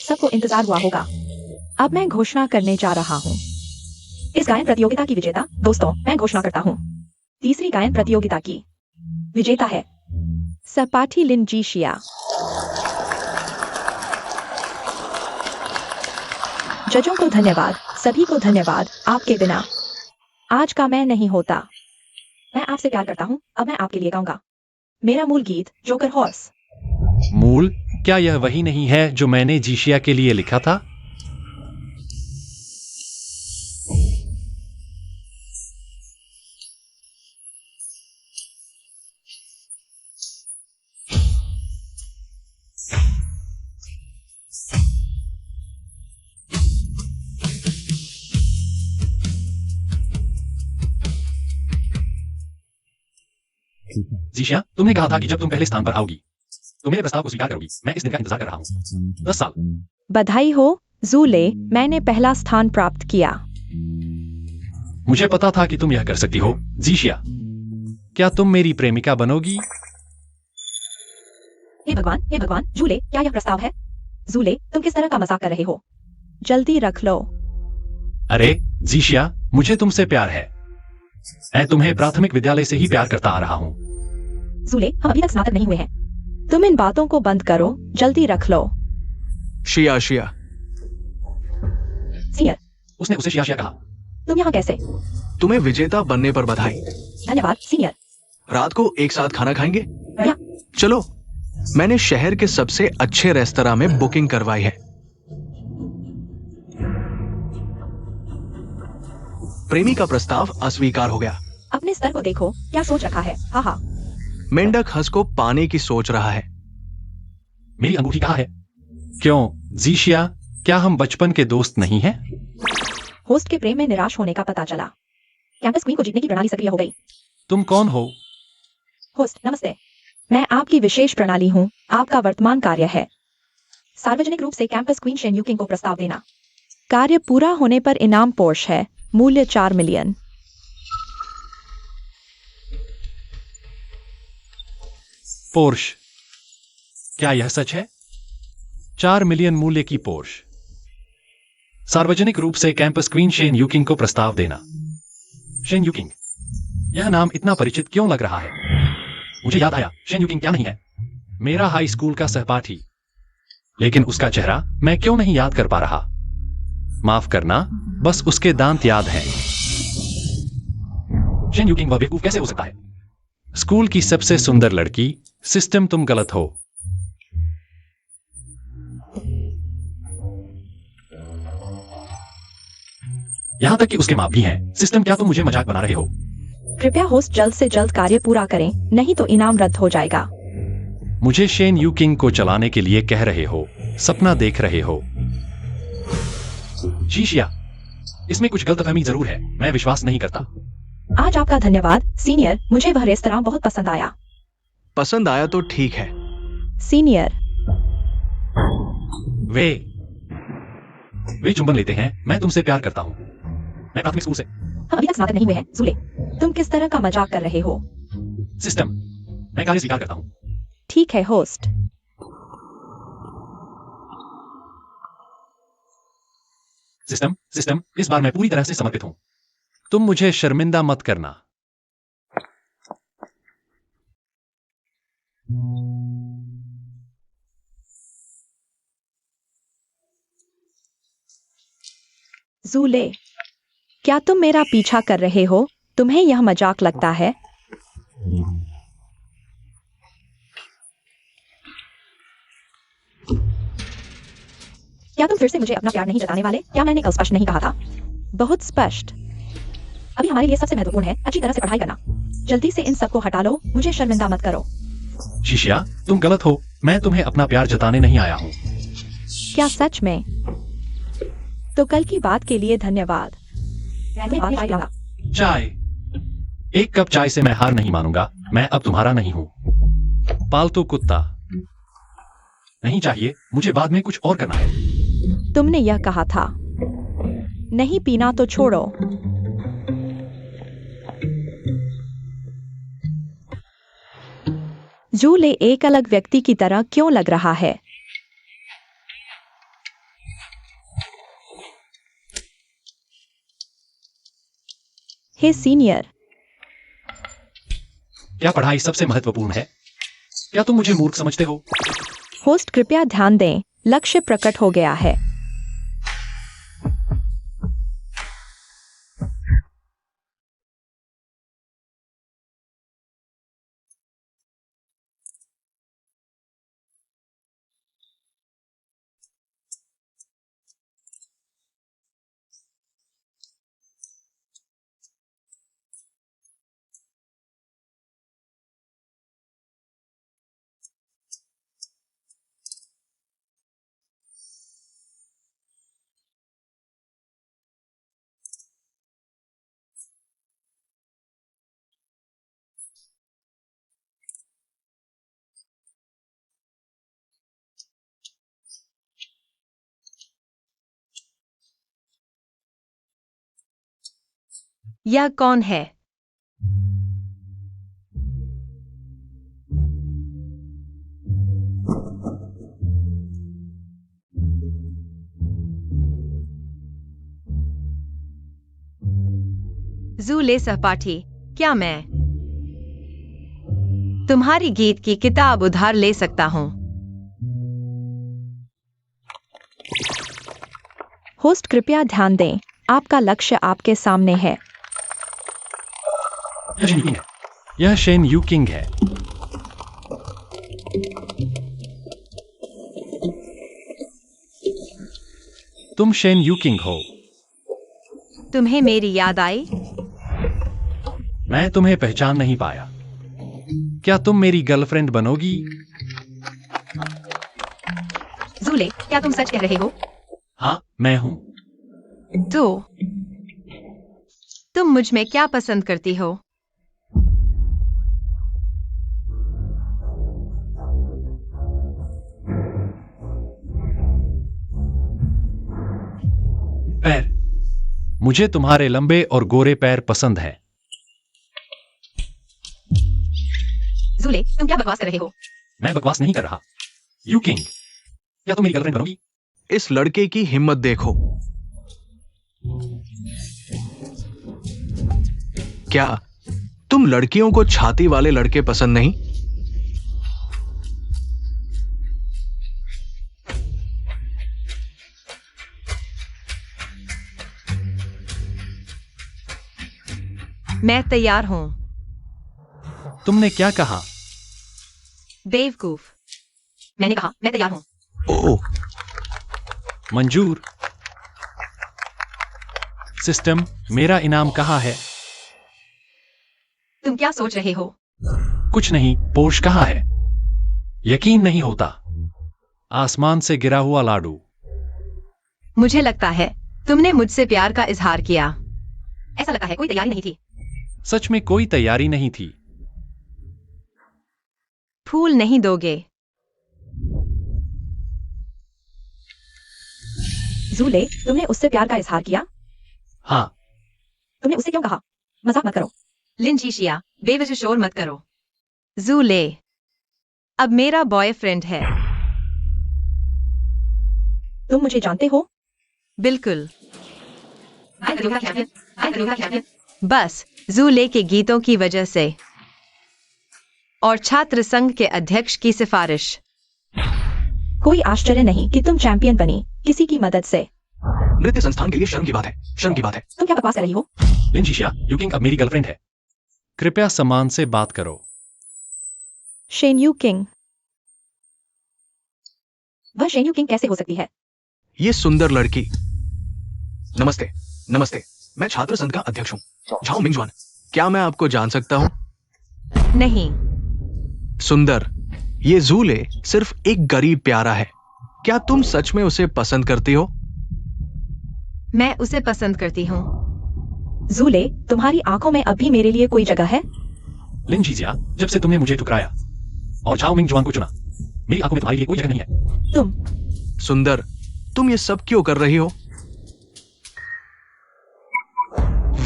सबको इंतजार हुआ होगा। अब मैं घोषणा करने जा रहा हूँ। इस गायन प्रतियोगिता की विजेता, दोस्तों, मैं घोषणा करता हूँ। तीसरी गायन प्रतियोगिता की विजेता है सहपाठी लिन जीशिया। जजों को धन्यवाद, सभी को धन्यवाद। आपके बिना आज का मैं नहीं होता। मैं आपसे प्यार करता हूँ। अब मैं आपके लिए गाऊंगा मेरा मूल गीत, जोकर हॉर्स। मूल? क्या यह वही नहीं है जो मैंने जीशिया के लिए लिखा था? जीशिया, तुमने कहा था कि जब तुम पहले स्थान पर आओगी तो मेरे प्रस्ताव को स्वीकार करोगी। मैं इस दिन का इंतजार कर रहा हूँ 10 साल। बधाई हो जूले, मैंने पहला स्थान प्राप्त किया। मुझे पता था कि तुम यह कर सकती हो। जीशिया, क्या तुम मेरी प्रेमिका बनोगी? हे भगवान, जूले, क्या यह प्रस्ताव है? जूले, तुम किस तरह का मजाक कर रहे हो? जल्दी रख लो। अरे जीशिया, मुझे तुमसे प्यार है। मैं तुम्हें प्राथमिक विद्यालय से ही प्यार करता आ रहा हूँ। जूले, हम अभी तक स्नातक नहीं हुए हैं। तुम इन बातों को बंद करो, जल्दी रख लो। शिया सीनियर, उसने उसे शिया कहा। तुम यहाँ कैसे? तुम्हें विजेता बनने पर बधाई। धन्यवाद सीनियर। रात को एक साथ खाना खाएंगे? या, चलो, मैंने शहर के सबसे अच्छे रेस्तरां में बुकिंग करवाई है। प्रेमी का प्रस्ताव अस्वीकार हो गया। अपने स्तर को देखो, क्या सोच रखा है। हा। मेंढक हंस को पाने की सोच रहा है। मेरी अंगूठी कहाँ है? क्यों जीशिया, क्या हम बचपन के दोस्त नहीं हैं? होस्ट के प्रेम में निराश होने का पता चला। कैंपस क्वीन को जीतने की प्रणाली सक्रिय हो गई। तुम कौन हो? होस्ट, नमस्ते। मैं आपकी विशेष प्रणाली हूँ। आपका वर्तमान कार्य है सार्वजनिक रूप से कैंपस क्वीन शेन यूकिंग को प्रस्ताव देना। कार्य पूरा होने पर इनाम पोर्श है, मूल्य 4 मिलियन। पोर्श? क्या यह सच है? 4 मिलियन मूल्य की पोर्श। सार्वजनिक रूप से कैंपस क्वीन शेन यूकिंग को प्रस्ताव देना। शेन यूकिंग, यह नाम इतना परिचित क्यों लग रहा है? मुझे याद आया, शेन यूकिंग क्या नहीं है? मेरा हाई स्कूल का सहपाठी। लेकिन उसका चेहरा मैं क्यों नहीं याद कर पा रहा? माफ करना, बस उसके दांत याद हैं। शेन यूकिंग वह बेवकूफ कैसे हो सकता है? स्कूल की सबसे सुंदर लड़की। सिस्टम, तुम गलत हो। यहां तक कि उसके माप भी हैं। सिस्टम, क्या तुम मुझे मजाक बना रहे हो? कृपया होस्ट जल्द से जल्द कार्य पूरा करें, नहीं तो इनाम रद्द हो जाएगा। मुझे शेन यूकिंग को चलाने के लिए कह रहे हो? सपना देख रहे हो? जीशिया, इसमें कुछ गलतफहमी जरूर है। मैं विश्वास नहीं करता। आज आपका धन्यवाद सीनियर, मुझे वह रेस्तरां बहुत पसंद आया। पसंद आया तो ठीक है। सीनियर, वे चुंबन लेते हैं। मैं तुमसे प्यार करता हूँ। मैं प्राथमिक स्कूल से। हम अभी तक स्नातक नहीं हुए हैं। जूले, तुम किस तरह का मजाक कर रहे हो? सिस्टम, मैं कार्य स्वीकार करता हूँ। ठीक है होस्ट। सिस्टम, इस बार मैं पूरी तरह से समर्पित हूँ। तुम मुझे शर्मिंदा मत करना। जूले, क्या तुम मेरा पीछा कर रहे हो? तुम्हें यह मजाक लगता है? क्या तुम फिर से मुझे अपना प्यार नहीं जताने वाले? क्या मैंने कल स्पष्ट नहीं कहा था? बहुत स्पष्ट। अभी हमारे लिए सबसे महत्वपूर्ण है अच्छी तरह से पढ़ाई करना। जल्दी से इन सबको हटा लो, मुझे शर्मिंदा मत करो। जीशिया, तुम गलत हो। मैं तुम्हें अपना प्यार जताने नहीं आया हूँ। क्या सच में? तो कल की बात के लिए धन्यवाद। चाय? एक कप चाय से मैं हार नहीं मानूंगा। मैं अब तुम्हारा नहीं हूँ। पालतू कुत्ता नहीं चाहिए। मुझे बाद में कुछ और करना है। तुमने यह कहा था। नहीं पीना तो छोड़ो। जूले एक अलग व्यक्ति की तरह क्यों लग रहा है? हे सीनियर, क्या पढ़ाई सबसे महत्वपूर्ण है? क्या तुम मुझे मूर्ख समझते हो? होस्ट कृपया ध्यान दें, लक्ष्य प्रकट हो गया है। यह कौन है? जूले सहपाठी, क्या मैं तुम्हारी गीत की किताब उधार ले सकता हूँ? होस्ट कृपया ध्यान दें, आपका लक्ष्य आपके सामने है। यह शेन यूकिंग है। यह शेन यूकिंग है। तुम शेन यूकिंग हो। तुम्हें मेरी याद आई? मैं तुम्हें पहचान नहीं पाया। क्या तुम मेरी गर्लफ्रेंड बनोगी? जूले, क्या तुम सच कह रहे हो? हाँ, मैं हूं। तो तुम मुझ में क्या पसंद करती हो? पैर। मुझे तुम्हारे लंबे और गोरे पैर पसंद है। जूले, तुम क्या बकवास कर रहे हो? मैं बकवास नहीं कर रहा। यूकिंग, क्या तुम मेरी गर्लफ्रेंड बनोगी? इस लड़के की हिम्मत देखो। क्या तुम लड़कियों को छाती वाले लड़के पसंद नहीं? मैं तैयार हूँ। तुमने क्या कहा? बेवकूफ। मैंने कहा मैं तैयार हूँ। ओह, मंजूर। सिस्टम, मेरा इनाम कहाँ है? तुम क्या सोच रहे हो? कुछ नहीं। पोर्श कहाँ है? यकीन नहीं होता। आसमान से गिरा हुआ लाडू। मुझे लगता है तुमने मुझसे प्यार का इजहार किया। ऐसा लगता है कोई तैयारी नहीं थी। सच में कोई तैयारी नहीं थी। फूल नहीं दोगे? जूले, तुमने उससे प्यार का इजहार किया? हाँ। तुमने उससे क्यों कहा? मजाक मत करो। लिंजीशिया, बेवजह शोर मत करो। जूले, अब मेरा बॉयफ्रेंड है। तुम मुझे जानते हो? बिल्कुल। बस जूले के गीतों की वजह से और छात्र संघ के अध्यक्ष की सिफारिश। कोई आश्चर्य नहीं कि तुम चैंपियन बनी किसी की मदद से। नृत्य संस्थान के लिए शर्म की बात है। शर्म की बात है। तुम क्या बकवास कर रही हो? लिंजीशिया, यूकिंग अब मेरी गर्लफ्रेंड है। कृपया सम्मान से बात करो। शेन यूकिंग। वह शेन यूकिंग कैसे हो सकती है? ये सुंदर लड़की। नमस्ते। नमस्ते, मैं छात्र संघ का अध्यक्ष हूँ, झाओ मिंगजुआन। क्या मैं आपको जान सकता हूँ? नहीं। सुंदर, ये जूले सिर्फ एक गरीब प्यारा है। क्या तुम सच में उसे पसंद करती हो? मैं उसे पसंद करती हूँ। जूले, तुम्हारी आंखों में अभी मेरे लिए कोई जगह है? लिंजीशिया, जब से तुमने मुझे ठुकराया और झाओ मिंगजुआन को चुना, मेरी आंखों में तुम्हारे लिए कोई जगह नहीं है। तुम सुंदर, तुम ये सब क्यों कर रही हो?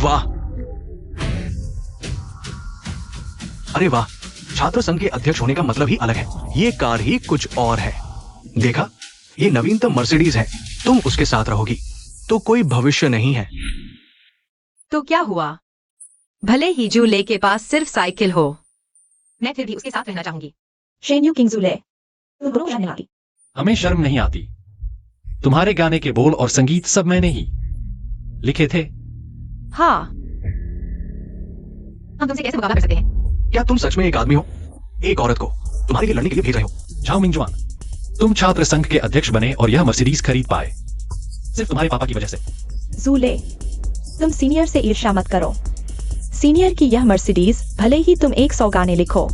वाह, अरे वाह, छात्र संघ के अध्यक्ष होने का मतलब ही अलग है। ये कार ही कुछ और है। देखा, ये नवीनतम मर्सिडीज है। तुम उसके साथ रहोगी तो कोई भविष्य नहीं है। तो क्या हुआ? भले ही जूले के पास सिर्फ साइकिल हो, मैं फिर भी उसके साथ रहना चाहूंगी। शेन यू किंग जूले, तुम दोनों जानने वाली। हमें शर्म नहीं आती। तुम्हारे गाने के बोल और संगीत सब मैंने ही लिखे थे। हाँ, हम तुमसे कैसे मुकाबला कर सकते हैं? क्या तुम सच में एक आदमी हो? एक औरत को तुम्हारे लिए लड़ने के लिए भेज रहे हो? झाओ मिंगजुआन, तुम छात्र संघ के अध्यक्ष बने और यह मर्सिडीज खरीद पाए सिर्फ तुम्हारे पापा की वजह से। जूले, तुम सीनियर से ईर्ष्या मत करो। सीनियर की यह मर्सिडीज, भले ही तुम 100 गाने लिखो,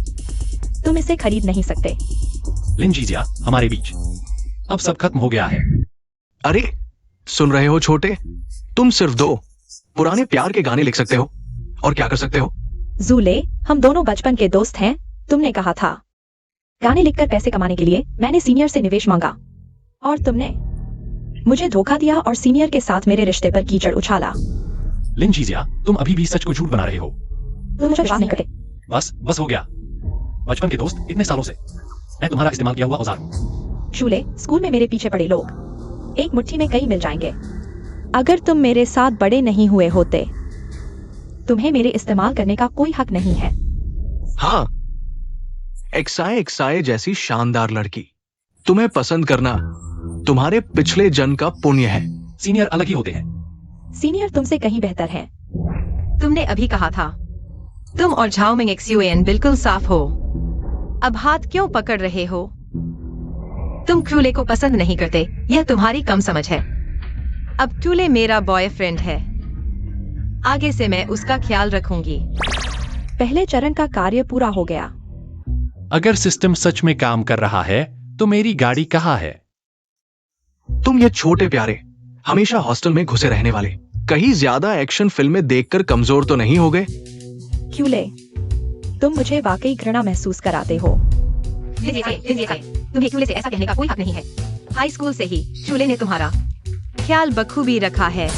तुम इसे खरीद नहीं सकते। लिन जीजिया, हमारे बीच अब सब खत्म हो गया है। अरे सुन रहे हो छोटे, तुम सिर्फ 2 पुराने प्यार के गाने लिख सकते हो और क्या कर सकते हो? जूले, हम दोनों बचपन के दोस्त हैं। तुमने कहा था गाने लिखकर पैसे कमाने के लिए मैंने सीनियर से निवेश मांगा और तुमने मुझे धोखा दिया और सीनियर के साथ मेरे रिश्ते पर कीचड़ उछाला। लिन जीजिया, तुम अभी भी सच को झूठ बना रहे हो। तुम मुझे विश्वास नहीं करते। बस हो गया। बचपन के दोस्त इतने सालों से, मैं तुम्हारा इस्तेमाल किया हुआ औजार हूं। जूले, स्कूल में मेरे पीछे पड़े लोग एक मुट्ठी में कई मिल जाएंगे। अगर तुम मेरे साथ बड़े नहीं हुए होते, तुम्हें मेरे इस्तेमाल करने का कोई हक नहीं है। हाँ, एक्साए जैसी शानदार लड़की तुम्हें पसंद करना तुम्हारे पिछले जन्म का पुण्य है। सीनियर अलग ही होते हैं। सीनियर तुमसे कहीं बेहतर है। तुमने अभी कहा था तुम और झाओमिंग XUAN बिल्कुल साफ हो। अब हाथ क्यों पकड़ रहे हो? तुम क्रूले को पसंद नहीं करते, यह तुम्हारी कम समझ है। अब क्रूले मेरा बॉयफ्रेंड है, आगे से मैं उसका ख्याल रखूंगी। पहले चरण का कार्य पूरा हो गया। अगर सिस्टम सच में काम कर रहा है तो मेरी गाड़ी कहाँ है? तुम ये छोटे प्यारे, हमेशा हॉस्टल में घुसे रहने वाले, कहीं ज्यादा एक्शन फिल्में देखकर कमजोर तो नहीं हो गए? क्यूले, तुम मुझे वाकई घृणा महसूस कराते हो। तुम्हें क्यूले से ऐसा कहने का कोई हक नहीं है। हाई स्कूल से ही क्यूले ने तुम्हारा ख्याल बखूबी रखा है।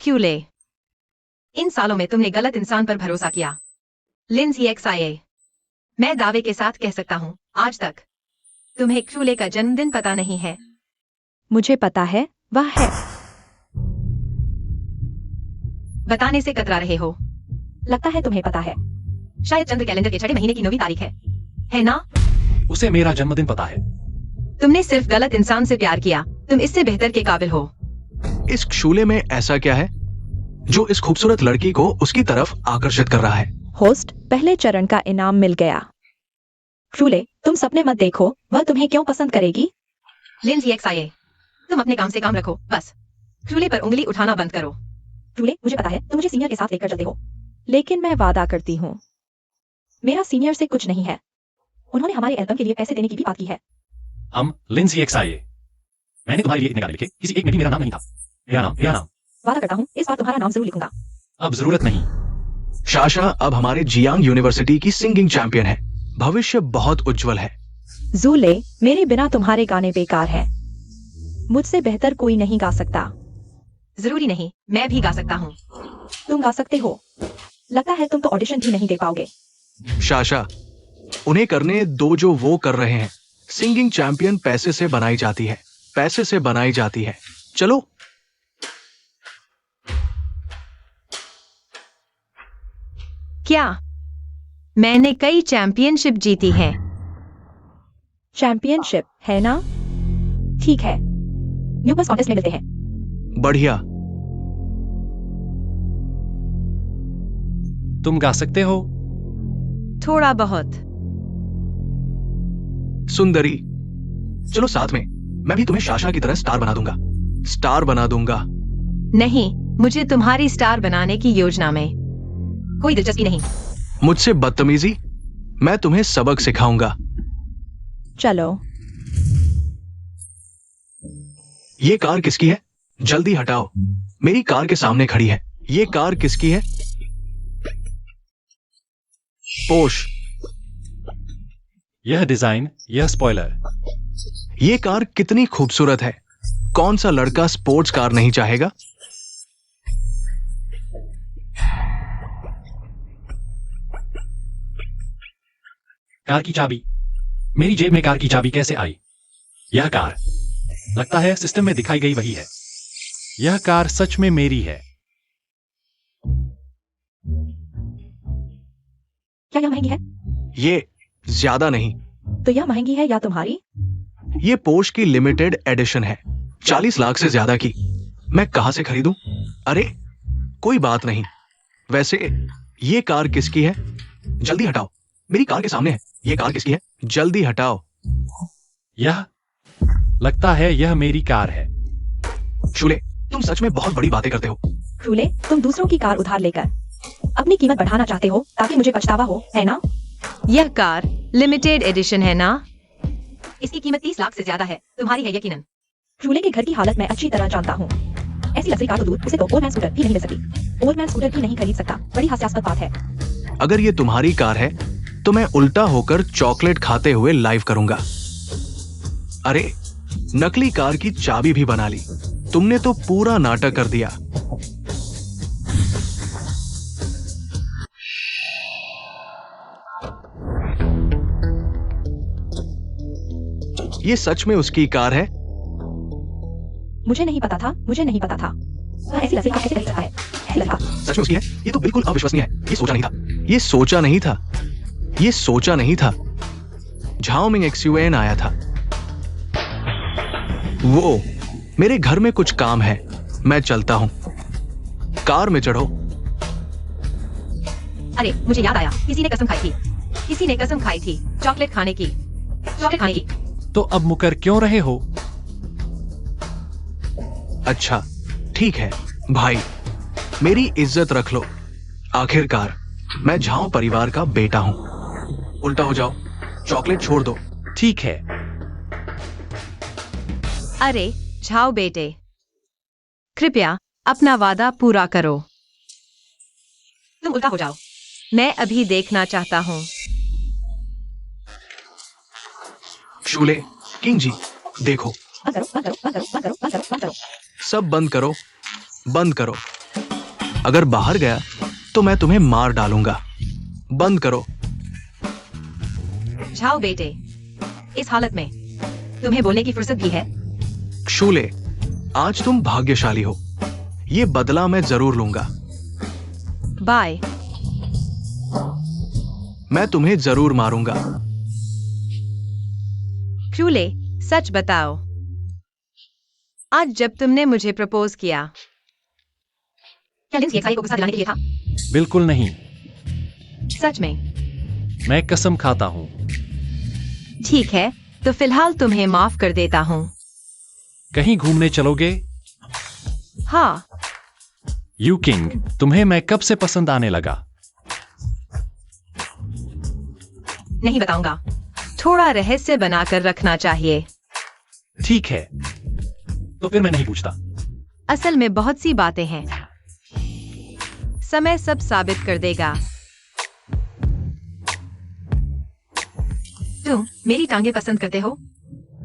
क्यूले, इन सालों में तुमने गलत इंसान पर भरोसा किया। लिंजी XIA, मैं दावे के साथ कह सकता हूँ, आज तक तुम्हें क्यूले का जन्मदिन पता नहीं है। मुझे पता है, वह है। बताने से कतरा रहे हो। लगता है तुम्हें पता है। शायद चंद्र कैलेंडर के 6 महीने की 9वीं तारीख है ना? उसे मेरा जन्मदिन पता है। तुमने सिर्फ गलत इंसान से प्यार किया। तुम इससे बेहतर के काबिल हो। इस शूले में ऐसा क्या है जो इस खूबसूरत लड़की को उसकी तरफ आकर्षित कर रहा है? होस्ट, पहले चरण का इनाम मिल गया। क्रूले, तुम सपने मत देखो, वह तुम्हें क्यों पसंद करेगी? लिंजी XIA, तुम अपने काम से काम रखो, बस क्रूले पर उंगली उठाना बंद करो। क्रूले, मुझे पता है तुम मुझे सीनियर के साथ लेकर चलते हो, लेकिन मैं वादा करती हूँ मेरा सीनियर से कुछ नहीं है। उन्होंने हमारे एल्बम के लिए पैसे देने की भी बात की है। हम लिंजी XIA, मैंने तुम्हारे लिए इतने गाने लिखे, किसी एक में भी मेरा नाम नहीं था। मेरा नाम। वादा करता हूँ इस बार तुम्हारा नाम जरूर लिखूंगा। अब जरूरत नहीं। शाशा अब हमारे जियांग यूनिवर्सिटी की सिंगिंग चैंपियन है। भविष्य बहुत उज्जवल है। जूले, मेरे बिना तुम्हारे गाने बेकार हैं। मुझसे बेहतर कोई नहीं गा सकता। जरूरी नहीं, मैं भी गा सकता हूँ। तुम गा सकते हो। लगता है तुम तो ऑडिशन भी नहीं दे पाओगे। शाशा, उन्हें करने दो जो वो कर रहे हैं। सिंगिंग चैंपियन पैसे से बनाई जाती है, पैसे से बनाई जाती है। चलो। क्या मैंने कई चैंपियनशिप जीती हैं? चैंपियनशिप है ना? ठीक है, न्यूबस कॉन्टेस्ट में मिलते हैं। बढ़िया। तुम गा सकते हो? थोड़ा बहुत। सुंदरी, चलो साथ में। मैं भी तुम्हें शाशा की तरह स्टार बना दूंगा। स्टार बना दूंगा। नहीं, मुझे तुम्हारी स्टार बनाने की योजना में कोई दिलचस्पी नहीं। मुझसे बदतमीजी? मैं तुम्हें सबक सिखाऊंगा। चलो। ये कार किसकी है? जल्दी हटाओ, मेरी कार के सामने खड़ी है। ये कार किसकी है? पोश। यह डिजाइन, यह स्पॉइलर। ये कार कितनी खूबसूरत है। कौन सा लड़का स्पोर्ट्स कार नहीं चाहेगा? कार की चाबी। मेरी जेब में कार की चाबी कैसे आई? यह कार, लगता है सिस्टम में दिखाई गई वही है। यह कार सच में मेरी है। क्या यह महंगी है? ये ज्यादा नहीं। तो यह महंगी है या तुम्हारी? ये पोर्श की लिमिटेड एडिशन है, 40 लाख से ज्यादा की। मैं कहां से खरीदूं? अरे कोई बात नहीं। वैसे ये कार किसकी है? जल्दी हटाओ, मेरी कार के सामने है। ये कार किसकी है? जल्दी हटाओ। यह लगता है यह मेरी कार है। शूले, तुम सच में बहुत बड़ी बातें करते हो। क्रूले, तुम दूसरों की कार उधार लेकर अपनी कीमत बढ़ाना चाहते हो ताकि मुझे पछतावा हो, है ना? यह कार लिमिटेड एडिशन है ना? इसकी कीमत 30 लाख से ज्यादा है। तुम्हारी है यकीनन। क्रूले के घर की हालत मैं अच्छी तरह जानता हूँ। ऐसी लग्जरी कार तो दूर, उसे तो ओवरमैन स्कूटर भी नहीं मिल सकती। ओवरमैन स्कूटर भी नहीं खरीद सकता। बड़ी हास्यास्पद बात है। अगर ये तुम्हारी कार है तो मैं उल्टा होकर चॉकलेट खाते हुए लाइव करूंगा। अरे नकली कार की चाबी भी बना ली। तुमने तो पूरा नाटक कर दिया। ये सच में उसकी कार है? मुझे नहीं पता था। मुझे नहीं पता था। वह ऐसी लग्जरी कार कैसे खरीद सकता है? ऐसी लड़का। सच में उसकी है? ये तो बिल्कुल अविश्वसनीय है। ये सोचा नहीं था। ये सोचा नहीं था। ये सोचा नहीं था। झाओमिंग XUAN आया था। वो मेरे घर में कुछ काम है, मैं चलता हूं। कार में चढ़ो। अरे मुझे याद आया, किसी ने कसम खाई थी। किसी ने कसम खाई थी चॉकलेट खाने की। चॉकलेट खाने की। तो अब मुकर क्यों रहे हो? अच्छा ठीक है भाई, मेरी इज्जत रख लो। आखिरकार मैं झाओ परिवार का बेटा हूं। उल्टा हो जाओ, चॉकलेट छोड़ दो। ठीक है। अरे झाओ बेटे, कृपया अपना वादा पूरा करो। तुम उल्टा हो जाओ। मैं अभी देखना चाहता हूँ। शूले, किंग जी, देखो। बंद करो, बंद करो, बंद करो, बंद करो, बंद करो, बंद करो। सब बंद करो, बंद करो। अगर बाहर गया तो मैं तुम्हें मार डालूंगा। बंद करो। झाओ बेटे, इस हालत में तुम्हें बोलने की फुर्सत भी है? शूले, आज तुम भाग्यशाली हो। ये बदला मैं जरूर लूंगा। बाय। मैं तुम्हें जरूर मारूंगा। क्रूले, सच बताओ, आज जब तुमने मुझे प्रपोज किया, क्या लिंस ये को गुस्सा दिलाने के लिए था? बिल्कुल नहीं। सच में? मैं कसम खाता हूँ। ठीक है, तो फिलहाल तुम्हें माफ कर देता हूँ। कहीं घूमने चलोगे? हाँ। यू किंग, तुम्हें मैं कब से पसंद आने लगा? नहीं बताऊंगा। थोड़ा रहस्य बनाकर रखना चाहिए। ठीक है, तो फिर मैं नहीं पूछता। असल में बहुत सी बातें हैं। समय सब साबित कर देगा। तुम मेरी टांगे पसंद करते हो?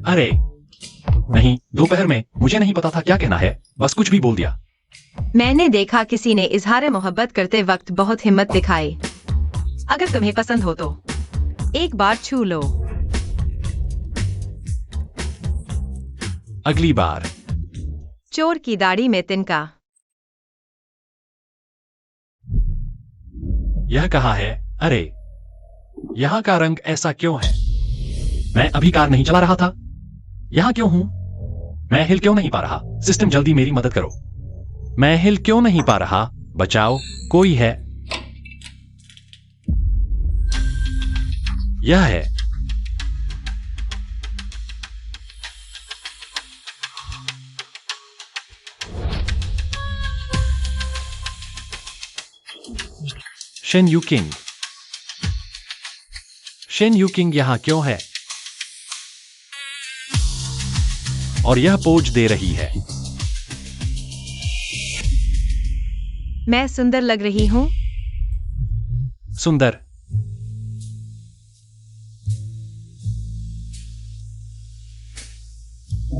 अरे नहीं, दोपहर में मुझे नहीं पता था क्या कहना है, बस कुछ भी बोल दिया। मैंने देखा किसी ने इजहार मोहब्बत करते वक्त बहुत हिम्मत दिखाई। अगर तुम्हें पसंद हो तो एक बार छू लो। अगली बार। चोर की दाढ़ी में तिनका। यह कहाँ है? अरे यहाँ का रंग ऐसा क्यों है? मैं अभी कार नहीं चला रहा था। यहाँ क्यों हूं? मैं हिल क्यों नहीं पा रहा? सिस्टम जल्दी मेरी मदद करो। मैं हिल क्यों नहीं पा रहा? बचाओ, कोई है? यह है। Shane you king. Shane you king यहां क्यों है? और यह पोज दे रही है। मैं सुंदर लग रही हूं? सुंदर?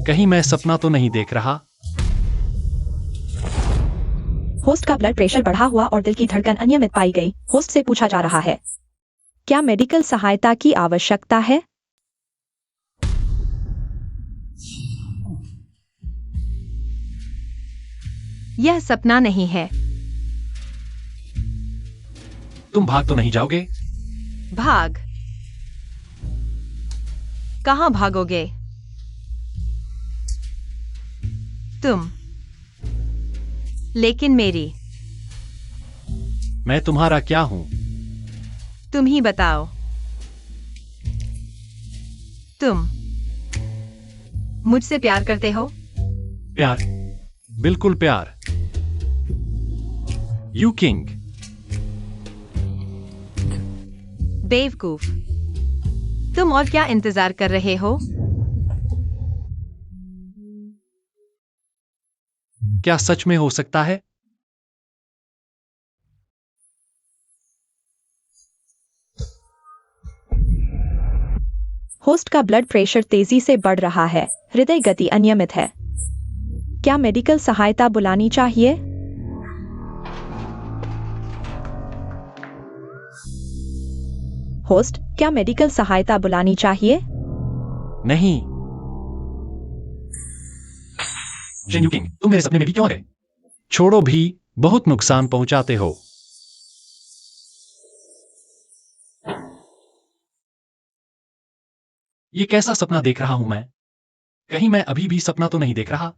कहीं मैं सपना तो नहीं देख रहा? होस्ट का ब्लड प्रेशर बढ़ा हुआ और दिल की धड़कन अनियमित पाई गई। होस्ट से पूछा जा रहा है, क्या मेडिकल सहायता की आवश्यकता है? यह सपना नहीं है। तुम भाग तो नहीं जाओगे? भाग? कहां भागोगे तुम? लेकिन मेरी, मैं तुम्हारा क्या हूं? तुम ही बताओ। तुम मुझसे प्यार करते हो? प्यार? बिल्कुल प्यार। You king. बेवकूफ, तुम और क्या इंतजार कर रहे हो? क्या सच में हो सकता है? होस्ट का ब्लड प्रेशर तेजी से बढ़ रहा है, हृदय गति अनियमित है। क्या मेडिकल सहायता बुलानी चाहिए? होस्ट, क्या मेडिकल सहायता बुलानी चाहिए? नहीं। शेन यू किंग, तुम मेरे सपने में भी क्यों आ गए? छोड़ो भी, बहुत नुकसान पहुंचाते हो। ये कैसा सपना देख रहा हूं मैं? कहीं मैं अभी भी सपना तो नहीं देख रहा?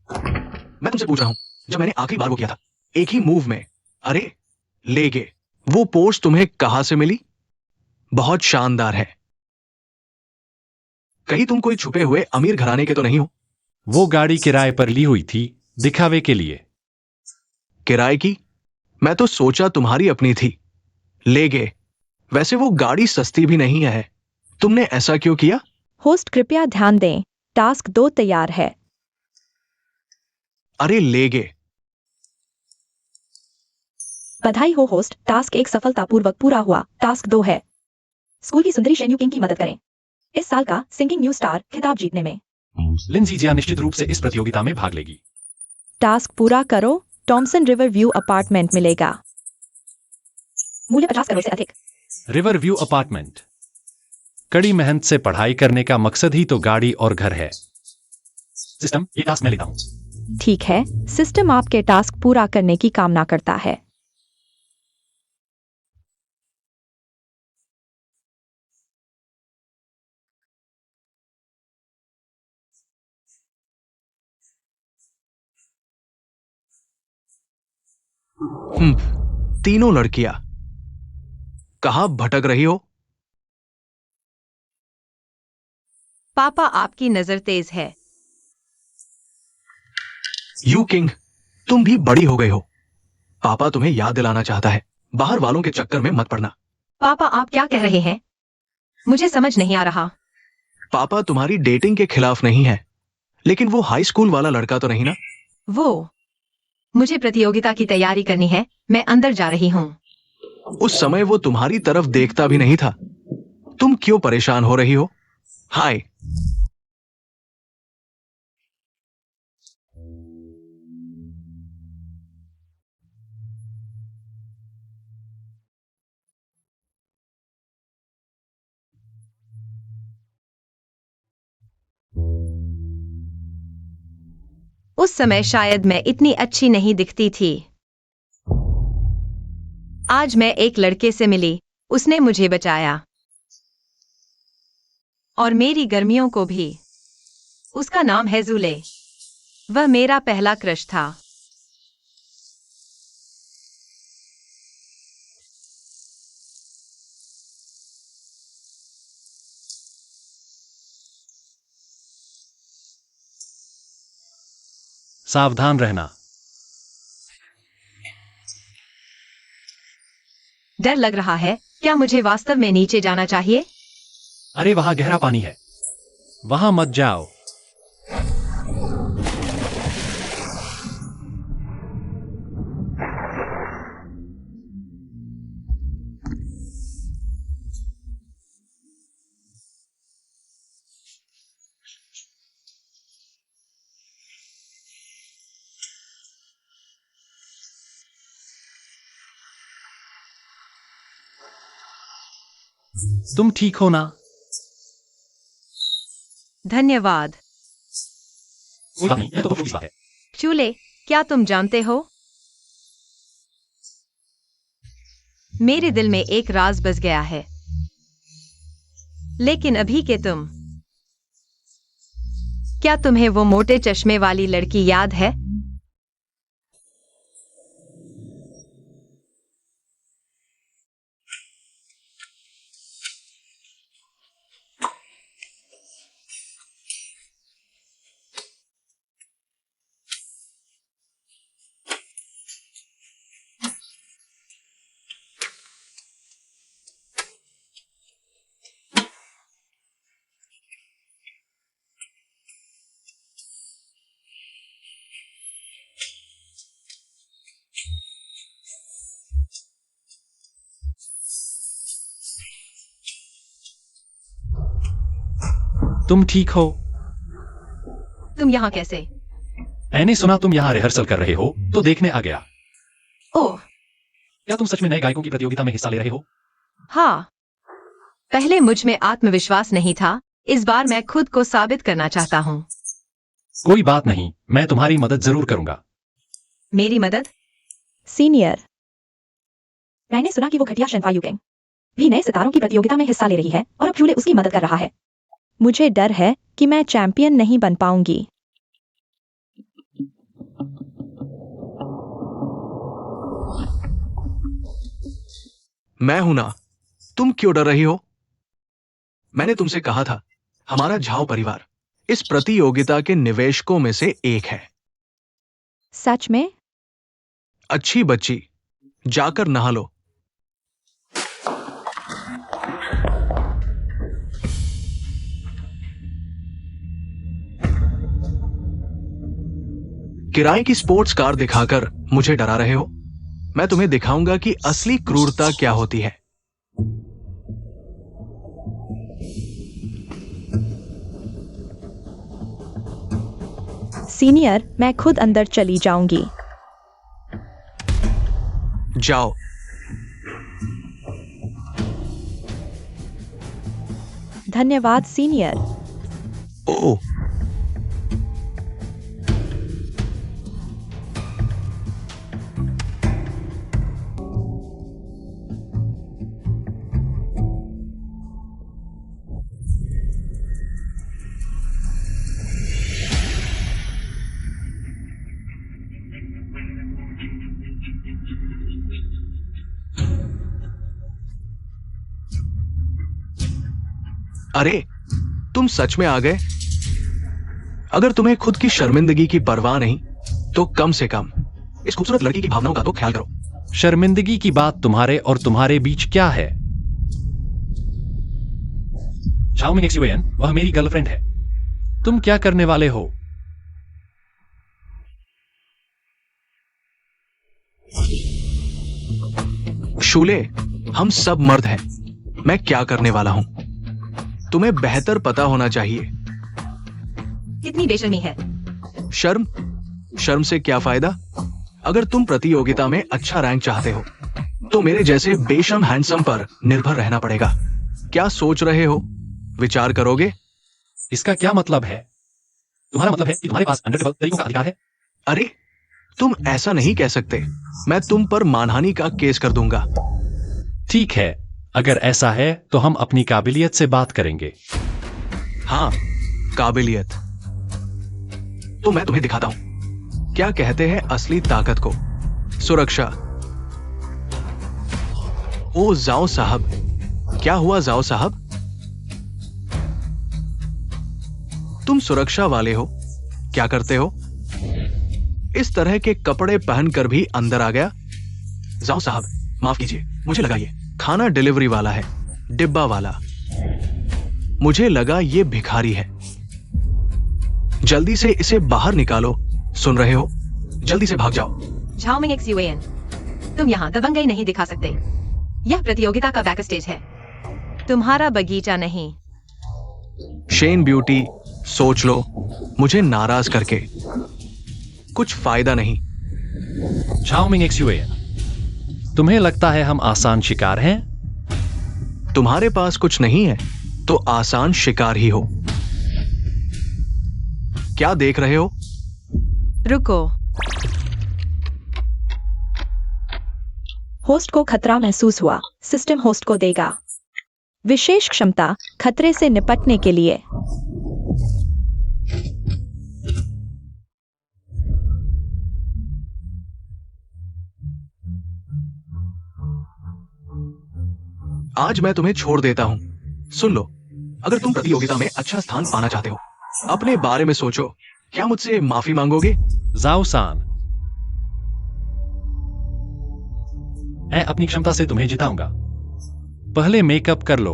मैं तुमसे पूछ रहा हूं, जब मैंने आखिरी बार वो किया था, एक ही मूव में, अरे ले गए, वो पोस्ट तुम्हें कहां से मिली? बहुत शानदार है। कहीं तुम कोई छुपे हुए अमीर घराने के तो नहीं हो? वो गाड़ी किराए पर ली हुई थी, दिखावे के लिए। किराए की? मैं तो सोचा तुम्हारी अपनी थी। ले गए। वैसे वो गाड़ी सस्ती भी नहीं है। तुमने ऐसा क्यों किया? होस्ट, कृपया ध्यान दें, टास्क 2 तैयार है। अरे ले गए। बधाई हो होस्ट, टास्क 1 सफलतापूर्वक पूरा हुआ। टास्क 2 है, स्कूल की सुंदरी शेन यू किंग की मदद करें इस साल का सिंगिंग न्यू स्टार खिताब जीतने में। लिंजी जिया निश्चित रूप से इस प्रतियोगिता में भाग लेगी। टास्क पूरा करो, टॉमसन रिवर व्यू अपार्टमेंट मिलेगा। मूल्य 50 करोड़ से अधिक। River view apartment. कड़ी मेहनत से पढ़ाई करने का मकसद ही तो गाड़ी और घर है। सिस्टम, ये टास्क मैं लेता हूं। ठीक है, सिस्टम आपके टास्क पूरा करने की कामना करता है। तीनों लड़कियां कहां भटक रही हो? पापा, आपकी नजर तेज है। यू किंग, तुम भी बड़ी हो गई हो। पापा तुम्हें याद दिलाना चाहता है, बाहर वालों के चक्कर में मत पड़ना। पापा, आप क्या कह रहे हैं? मुझे समझ नहीं आ रहा। पापा तुम्हारी डेटिंग के खिलाफ नहीं है, लेकिन वो हाई स्कूल वाला लड़का तो नहीं ना? वो, मुझे प्रतियोगिता की तैयारी करनी है, मैं अंदर जा रही हूँ। उस समय वो तुम्हारी तरफ देखता भी नहीं था। तुम क्यों परेशान हो रही हो? हाय। उस समय शायद मैं इतनी अच्छी नहीं दिखती थी। आज मैं एक लड़के से मिली, उसने मुझे बचाया और मेरी गर्मियों को भी। उसका नाम है जूले। वह मेरा पहला क्रश था। सावधान रहना। डर लग रहा है। क्या मुझे वास्तव में नीचे जाना चाहिए? अरे वहां गहरा पानी है, वहां मत जाओ। तुम ठीक हो ना? धन्यवाद। कोई बात नहीं, यह तो बहुत छोटी बात है। चूले, क्या तुम जानते हो? मेरे दिल में एक राज बस गया है। लेकिन अभी के तुम, क्या तुम्हें वो मोटे चश्मे वाली लड़की याद है? तुम ठीक हो? तुम यहाँ कैसे? मैंने सुना तुम यहाँ रिहर्सल कर रहे हो, तो देखने आ गया। ओह, क्या तुम सच में नए गायकों की प्रतियोगिता में हिस्सा ले रहे हो? हाँ। पहले मुझ में आत्मविश्वास नहीं था, इस बार मैं खुद को साबित करना चाहता हूँ। कोई बात नहीं, मैं तुम्हारी मदद जरूर करूंगा। मेरी मदद? सीनियर, मैंने सुना कि वो घटिया शेनफा युकिंग भी नए सितारों की प्रतियोगिता में हिस्सा ले रही है और अब क्यूले उसकी मदद कर रहा है। मुझे डर है कि मैं चैंपियन नहीं बन पाऊंगी। मैं हूं ना, तुम क्यों डर रही हो? मैंने तुमसे कहा था, हमारा झाओ परिवार इस प्रतियोगिता के निवेशकों में से एक है। सच में? अच्छी बच्ची, जाकर नहा लो। किराए की स्पोर्ट्स कार दिखाकर मुझे डरा रहे हो? मैं तुम्हें दिखाऊंगा कि असली क्रूरता क्या होती है। सीनियर, मैं खुद अंदर चली जाऊंगी। जाओ। धन्यवाद सीनियर। ओह, अरे तुम सच में आ गए। अगर तुम्हें खुद की शर्मिंदगी की परवाह नहीं, तो कम से कम इस खूबसूरत लड़की की भावनाओं का तो ख्याल करो। शर्मिंदगी की बात तुम्हारे और तुम्हारे बीच क्या है? झाओमिंग एक्सयूएन, वह मेरी गर्लफ्रेंड है। तुम क्या करने वाले हो? शूले, हम सब मर्द हैं। मैं क्या करने वाला हूं, तुम्हें बेहतर पता होना चाहिए। कितनी बेशर्मी है। शर्म? शर्म से क्या फायदा? अगर तुम प्रतियोगिता में अच्छा रैंक चाहते हो, तो मेरे जैसे बेशर्म हैंडसम पर निर्भर रहना पड़ेगा। क्या सोच रहे हो? विचार करोगे? इसका क्या मतलब है? तुम्हारा मतलब है कि तुम्हारे पास अनडर्टेबल तरीकों का अधिकार है? अरे तुम ऐसा नहीं कह सकते। मैं तुम पर मानहानि का केस कर दूंगा। ठीक है, अगर ऐसा है तो हम अपनी काबिलियत से बात करेंगे। हाँ, काबिलियत। तो मैं तुम्हें दिखाता हूं क्या कहते हैं असली ताकत को। सुरक्षा। ओ जाओ साहब, क्या हुआ जाओ साहब? तुम सुरक्षा वाले हो, क्या करते हो? इस तरह के कपड़े पहनकर भी अंदर आ गया। जाओ साहब, माफ कीजिए, मुझे लगा ये खाना डिलीवरी वाला है, डिब्बा वाला। मुझे लगा ये भिखारी है। जल्दी से इसे बाहर निकालो, सुन रहे हो? जल्दी से भाग जाओ। झाओमिंग एक्सयूएन, तुम यहाँ दबंगई नहीं दिखा सकते। यह प्रतियोगिता का बैक स्टेज है, तुम्हारा बगीचा नहीं। शेन ब्यूटी, सोच लो, मुझे नाराज करके कुछ फायदा नहीं। झाओमिंग एक्सयूएन, तुम्हें लगता है हम आसान शिकार हैं? तुम्हारे पास कुछ नहीं है तो आसान शिकार ही हो। क्या देख रहे हो? होस्ट को खतरा महसूस हुआ, सिस्टम होस्ट को देगा विशेष क्षमता खतरे से निपटने के लिए। आज मैं तुम्हें छोड़ देता हूं। सुन लो, अगर तुम प्रतियोगिता में अच्छा स्थान पाना चाहते हो, अपने बारे में सोचो। क्या मुझसे माफी मांगोगे? जाओ सान, मैं अपनी क्षमता से तुम्हें जिताऊंगा। पहले मेकअप कर लो।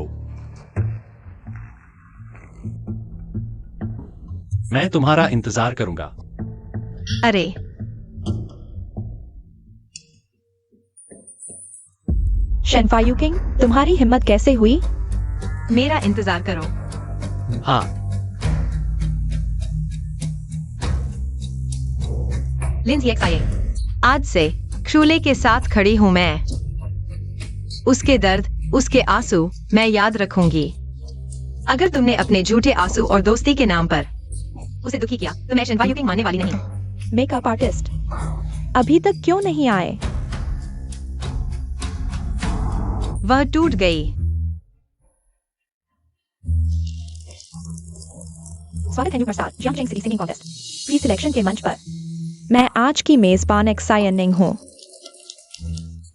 मैं तुम्हारा इंतजार करूंगा। अरे, शेनफा यूकिंग, तुम्हारी हिम्मत कैसे हुई? मेरा इंतजार करो। हाँ, लिंजी XIA, आज से क्रूले के साथ खड़ी हूं मैं। उसके दर्द, उसके आंसू मैं याद रखूंगी। अगर तुमने अपने झूठे आंसू और दोस्ती के नाम पर उसे दुखी किया तो मैं शेनफा यूकिंग मानने वाली नहीं। मेकअप आर्टिस्ट अभी तक क्यों नहीं आए? वह टूट गई। स्वागत है न्यू प्रसाद जियांगजेंग city singing contest pre selection के मंच पर। मैं आज की मेजबान XINing हूँ।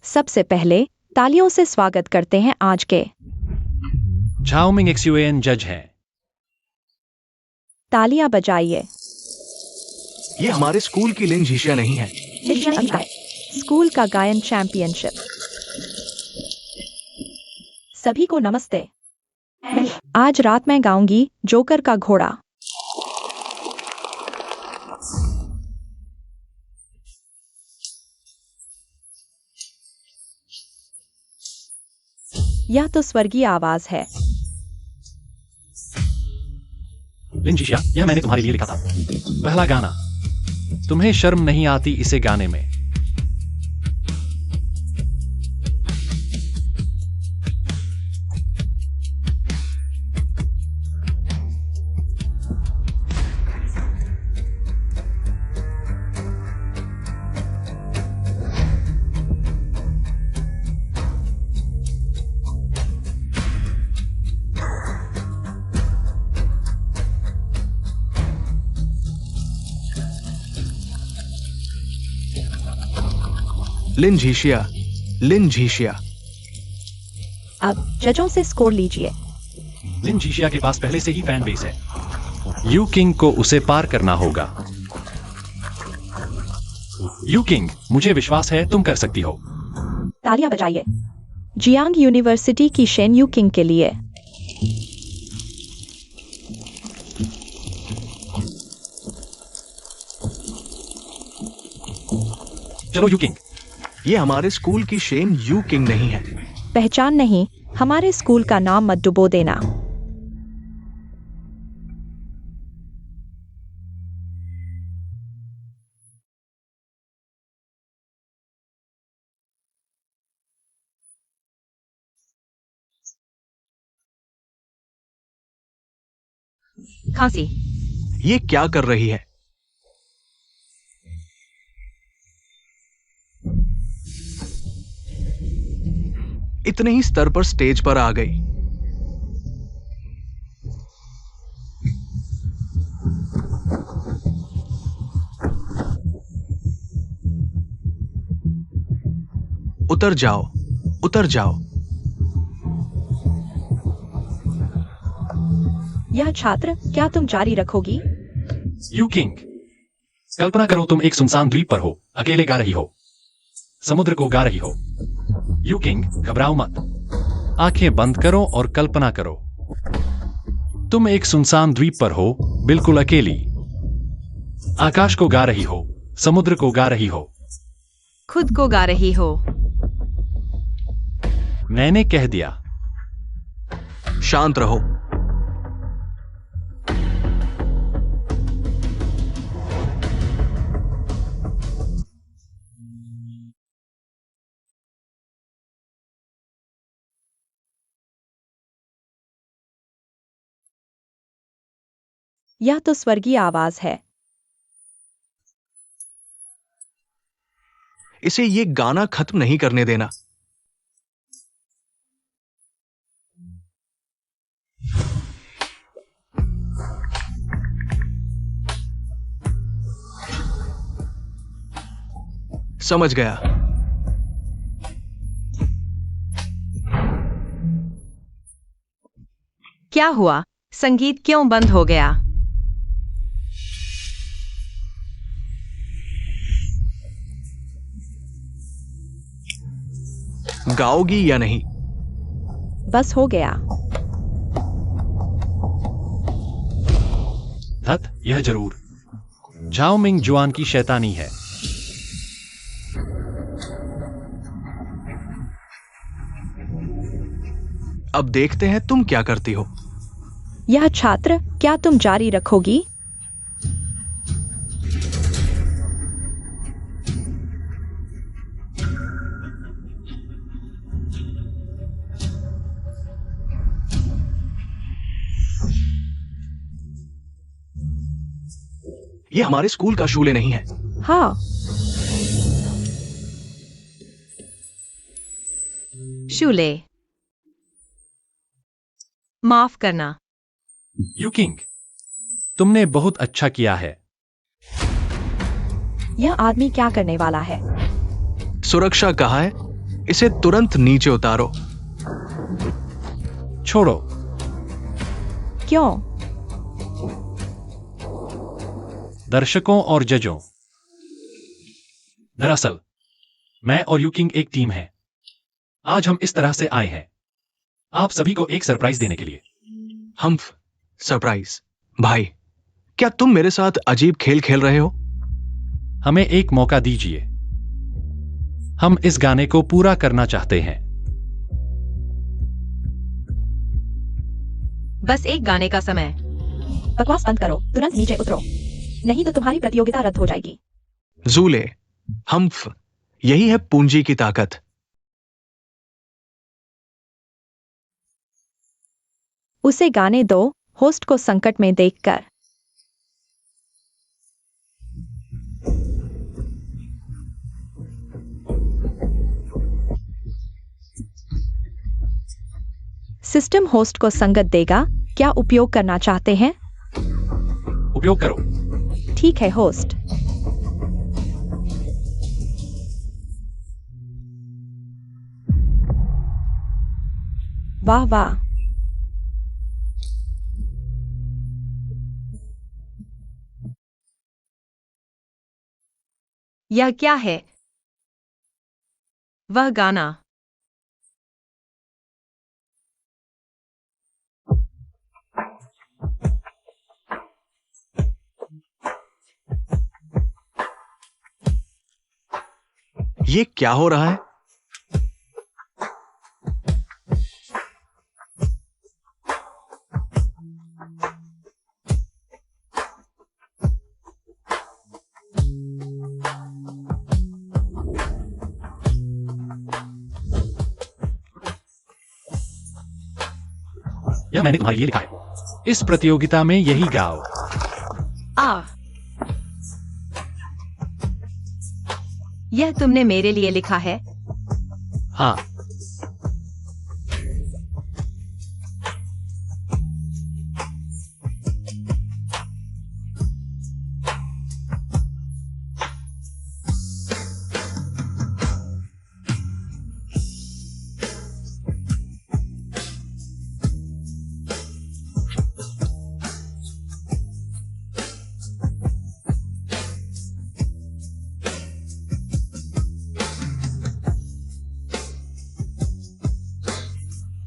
सबसे पहले तालियों से स्वागत करते हैं आज के झाओमिंग XUAN जज हैं। तालियां बजाइए। ये हमारे स्कूल की लिन झिशिया नहीं है। स्कूल का गायन चैंपियनशिप। सभी को नमस्ते। आज रात मैं गाऊंगी जोकर का घोड़ा। यह तो स्वर्गीय आवाज है। लिन झिशिया, यह मैंने तुम्हारे लिए लिखा था। पहला गाना। तुम्हें शर्म नहीं आती इसे गाने में? लिन झिशिया, लिन झिशिया। अब जजों से स्कोर लीजिए। लिन झिशिया के पास पहले से ही फैन बेस है। यू किंग को उसे पार करना होगा। यू किंग, मुझे विश्वास है तुम कर सकती हो। तालियां बजाइए जियांग यूनिवर्सिटी की शेन यू किंग के लिए। चलो यू किंग। ये हमारे स्कूल की शेन यू किंग नहीं है। पहचान नहीं, हमारे स्कूल का नाम मत डुबो देना। खांसी। ये क्या कर रही है? इतने ही स्तर पर स्टेज पर आ गई। उतर जाओ, उतर जाओ। यह छात्र, क्या तुम जारी रखोगी? यू किंग, कल्पना करो तुम एक सुनसान द्वीप पर हो, अकेले गा रही हो, समुद्र को गा रही हो। यू किंग, घबराओ मत। आंखें बंद करो और कल्पना करो तुम एक सुनसान द्वीप पर हो, बिल्कुल अकेली। आकाश को गा रही हो, समुद्र को गा रही हो, खुद को गा रही हो। मैंने कह दिया। शांत रहो। यह तो स्वर्गीय आवाज है। इसे ये गाना खत्म नहीं करने देना। समझ गया। क्या हुआ? संगीत क्यों बंद हो गया? गाओगी या नहीं? बस हो गया। धत, यह जरूर झाओ मिंग जुआन की शैतानी है। अब देखते हैं तुम क्या करती हो। यह छात्र, क्या तुम जारी रखोगी? ये हमारे स्कूल का शूले नहीं है। हाँ, शूले। माफ करना। यूकिंग, तुमने बहुत अच्छा किया है। यह आदमी क्या करने वाला है? सुरक्षा कहाँ है? इसे तुरंत नीचे उतारो। छोड़ो। क्यों? दर्शकों और जजों, दरअसल मैं और यूकिंग एक टीम है। आज हम इस तरह से आए हैं आप सभी को एक सरप्राइज देने के लिए। हम सरप्राइज? भाई, क्या तुम मेरे साथ अजीब खेल खेल रहे हो? हमें एक मौका दीजिए। हम इस गाने को पूरा करना चाहते हैं। बस एक गाने का समय। बकवास बंद करो, तुरंत नीचे उतरो, नहीं तो तुम्हारी प्रतियोगिता रद्द हो जाएगी। जूले, हम्फ, यही है पूंजी की ताकत। उसे गाने दो, होस्ट को संकट में देखकर। सिस्टम होस्ट को संगत देगा। क्या उपयोग करना चाहते हैं? उपयोग करो। ठीक है होस्ट। वाह वाह। यह क्या है? वह गाना। ये क्या हो रहा है? यह मैंने तुम्हारे लिए लिखा है। इस प्रतियोगिता में यही गाओ। आ, यह तुमने मेरे लिए लिखा है? हाँ,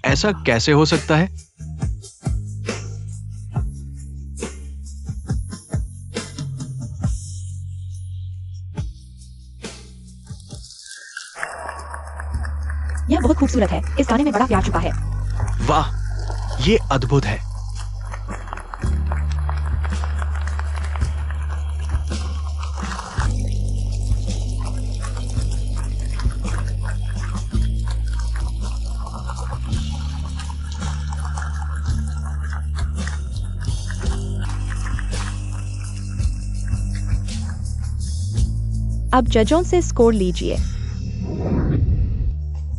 ऐसा कैसे हो सकता है? यह बहुत खूबसूरत है। इस गाने में बड़ा प्यार छुपा है। वाह, ये अद्भुत है। अब जजों से स्कोर लीजिए।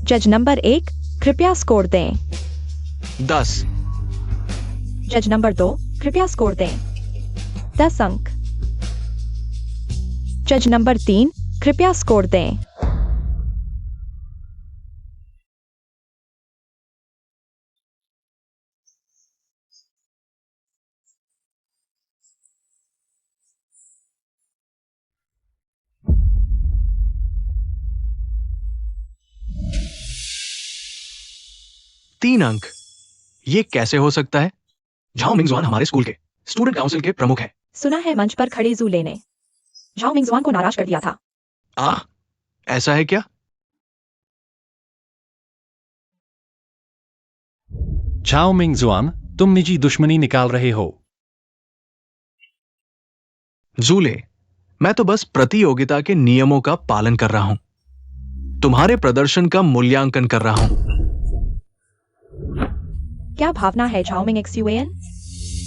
जज नंबर 1, कृपया स्कोर दें। 10। जज नंबर 2, कृपया स्कोर दें। 10 अंक। जज नंबर 3, कृपया स्कोर दें। तीन अंक। ये कैसे हो सकता है? झाओ मिंगजुआन हमारे स्कूल के स्टूडेंट काउंसिल के प्रमुख हैं। सुना है मंच पर खड़े जूले ने झाओ मिंगजुआन को नाराज कर दिया था। ऐसा है क्या? झाओ मिंगजुआन, तुम निजी दुश्मनी निकाल रहे हो। जूले, मैं तो बस प्रतियोगिता के नियमों का पालन कर रहा हूं। तुम्हारे प्रदर्शन का मूल्यांकन कर रहा हूं। क्या भावना है झाओ मिंग XUAN?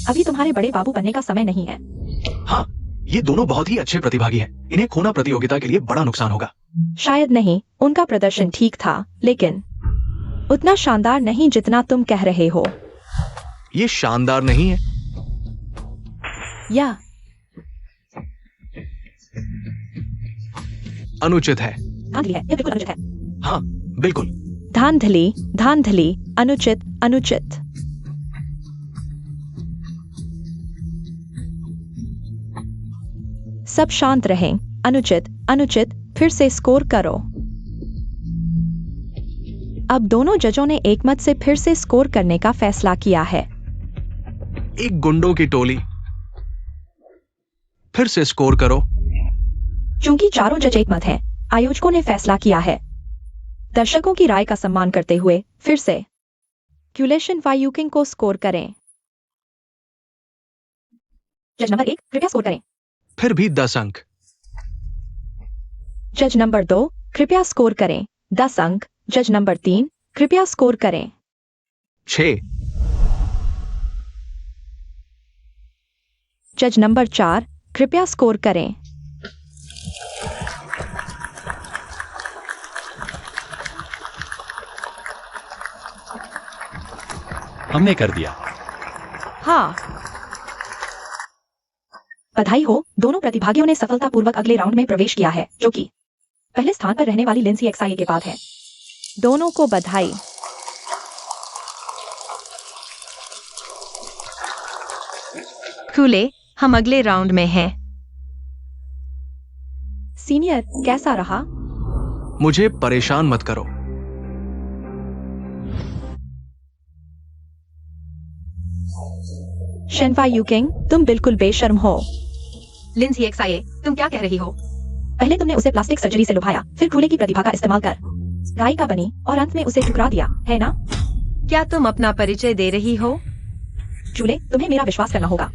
अभी तुम्हारे बड़े बाबू बनने का समय नहीं है। हाँ, ये दोनों बहुत ही अच्छे प्रतिभागी हैं। इन्हें खोना प्रतियोगिता के लिए बड़ा नुकसान होगा। शायद नहीं, उनका प्रदर्शन ठीक था, लेकिन उतना शानदार नहीं जितना तुम कह रहे हो। ये शानदार नहीं है। या अनुचित है। धांधली है, यह बिल्कुल अनुचित है। हाँ, बिल्कुल। धांधली, धांधली, अनुचित, अनुचित। सब शांत रहें। अनुचित, अनुचित, फिर से स्कोर करो। अब दोनों जजों ने एकमत से फिर से स्कोर करने का फैसला किया है। एक गुंडों की टोली। फिर से स्कोर करो। चूंकि चारों जज एकमत हैं, आयोजकों ने फैसला किया है। दर्शकों की राय का सम्मान करते हुए फिर से क्यूलेशन वायुकिंग को स्कोर करें। जज नंबर 1, कृपया स्कोर करें। फिर भी 10 अंक। जज नंबर 2, कृपया स्कोर करें। 10 अंक। जज नंबर 3, कृपया स्कोर करें। 6। जज नंबर 4, कृपया स्कोर करें। हमने कर दिया। हाँ, बधाई हो, दोनों प्रतिभागियों ने सफलतापूर्वक अगले राउंड में प्रवेश किया है, जो कि पहले स्थान पर रहने वाली लिंसी XIA के बाद है। दोनों को बधाई। कूले, हम अगले राउंड में हैं। सीनियर, कैसा रहा? मुझे परेशान मत करो। शेनफा यूकिंग, तुम बिल्कुल बेशर्म हो। लिंसी XIA, तुम क्या कह रही हो? पहले तुमने उसे प्लास्टिक सर्जरी से लुभाया, फिर खुले की प्रतिभा का इस्तेमाल कर गायिका बनी और अंत में उसे ठुकरा दिया, है ना? क्या तुम अपना परिचय दे रही हो? चूले, तुम्हें मेरा विश्वास करना होगा।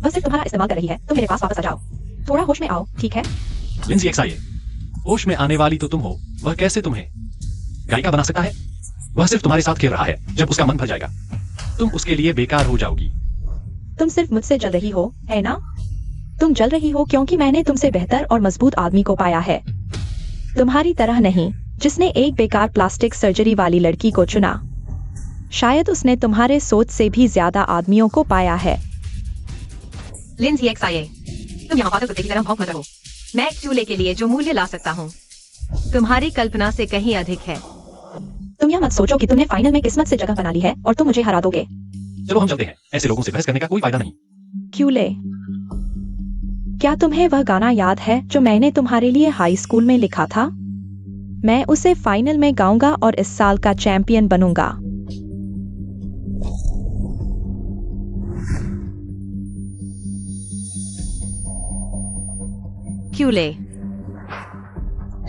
बस सिर्फ तुम्हारा इस्तेमाल कर रही है। तुम मेरे पास वापस आ जाओ। थोड़ा होश में आओ, ठीक है? लिंसी XIA, होश में आने वाली तो तुम हो। वह कैसे तुम्हें गायिका बना सकता है? वह सिर्फ तुम्हारे साथ खेल रहा है। जब उसका मन भर जाएगा, तुम उसके लिए बेकार हो जाओगी। तुम सिर्फ मुझसे जल रही हो, है ना? तुम जल रही हो क्योंकि मैंने तुमसे बेहतर और मजबूत आदमी को पाया है। तुम्हारी तरह नहीं, जिसने एक बेकार प्लास्टिक सर्जरी वाली लड़की को चुना। शायद उसने तुम्हारे सोच से भी ज्यादा आदमियों को पाया है। लिंसी XIA, तुम यहाँ पागल कुत्ते की तरह भौंक मत रहो। मैं एक चूल्हे के लिए जो मूल्य ला सकता हूँ, तुम्हारी कल्पना से कहीं अधिक है। तुम यह मत सोचो कि तुमने फाइनल में किस्मत से जगह बना ली है और तुम मुझे हरा दोगे। चलो हम चलते हैं। ऐसे लोगों से बहस करने का कोई फायदा नहीं। क्यूले, क्या तुम्हें वह गाना याद है जो मैंने तुम्हारे लिए हाई स्कूल में लिखा था? मैं उसे फाइनल में गाऊंगा और इस साल का चैंपियन बनूंगा। क्यूले,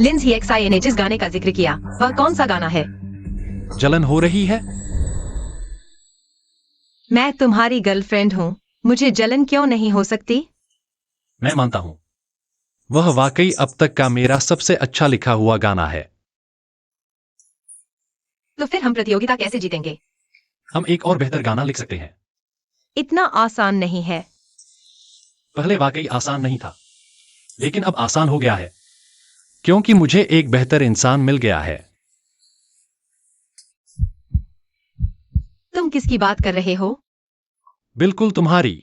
लिंसी XIA ने जिस गाने का जिक्र किया, वह कौन सा गाना है? जलन हो रही है? मैं तुम्हारी गर्लफ्रेंड हूँ, मुझे जलन क्यों नहीं हो सकती? मैं मानता हूं, वह वाकई अब तक का मेरा सबसे अच्छा लिखा हुआ गाना है। तो फिर हम प्रतियोगिता कैसे जीतेंगे? हम एक और बेहतर गाना लिख सकते हैं। इतना आसान नहीं है। पहले वाकई आसान नहीं था, लेकिन अब आसान हो गया है, क्योंकि मुझे एक बेहतर इंसान मिल गया है। तुम किसकी बात कर रहे हो? बिल्कुल तुम्हारी।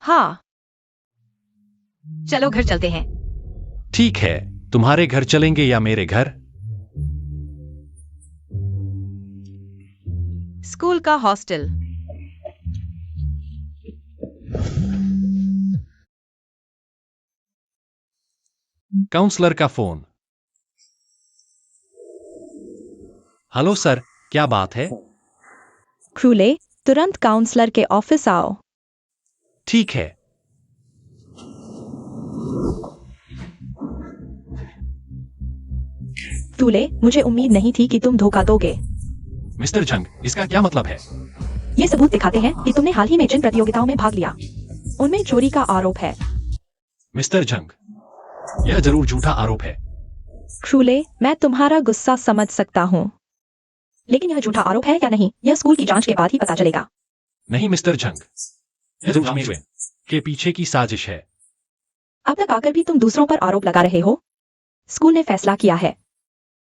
हाँ, चलो घर चलते हैं। ठीक है, तुम्हारे घर चलेंगे या मेरे घर? स्कूल का हॉस्टल। काउंसलर का फोन। हेलो सर, क्या बात है? क्रूले, तुरंत काउंसलर के ऑफिस आओ। ठीक है। क्रूले, मुझे उम्मीद नहीं थी कि तुम धोखा दोगे। मिस्टर जंग, इसका क्या मतलब है? ये सबूत दिखाते हैं कि तुमने हाल ही में जिन प्रतियोगिताओं में भाग लिया उनमें चोरी का आरोप है। मिस्टर जंग, यह जरूर झूठा आरोप है। क्रूले, मैं तुम्हारा गुस्सा समझ सकता हूँ, लेकिन यह झूठा आरोप है या नहीं यह स्कूल की जांच के बाद ही पता चलेगा। नहीं मिस्टर जंग, यह जरूर हमें के पीछे की साजिश है। अब तक आकर भी तुम दूसरों पर आरोप लगा रहे हो। स्कूल ने फैसला किया है,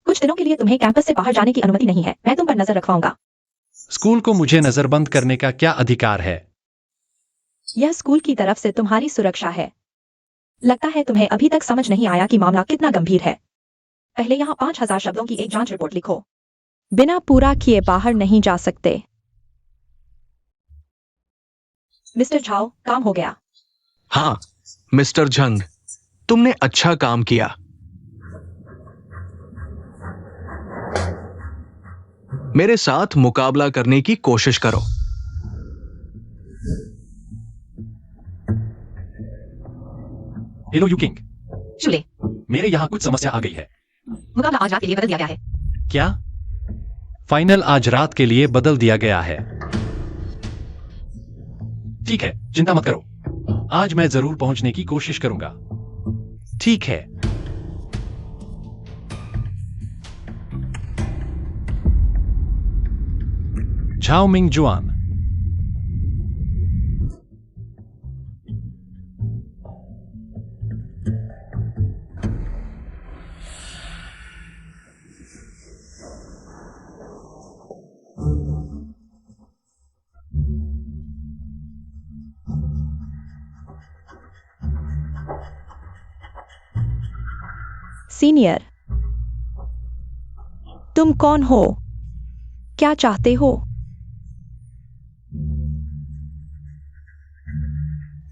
कुछ दिनों के लिए तुम्हें कैंपस से बाहर जाने की अनुमति नहीं है। मैं तुम पर नजर रखवाऊंगा। स्कूल को मुझे नजरबंद करने का क्या अधिकार है? यह स्कूल की तरफ से तुम्हारी सुरक्षा है। लगता है तुम्हें अभी तक समझ नहीं आया कि मामला कितना गंभीर है। पहले यहाँ 5000 शब्दों की एक जांच रिपोर्ट लिखो। बिना पूरा किए बाहर नहीं जा सकते। मिस्टर झाओ, काम हो गया। हाँ मिस्टर झंग, तुमने अच्छा काम किया। मेरे साथ मुकाबला करने की कोशिश करो। हेलो यूकिंग, चुले, मेरे यहाँ कुछ समस्या आ गई है। मुकाबला आज रात के लिए बदल दिया गया है। क्या? फाइनल आज रात के लिए बदल दिया गया है? ठीक है, चिंता मत करो, आज मैं जरूर पहुंचने की कोशिश करूंगा। ठीक है। झाओ मिंग जुआन। सीनियर, तुम कौन हो? क्या चाहते हो?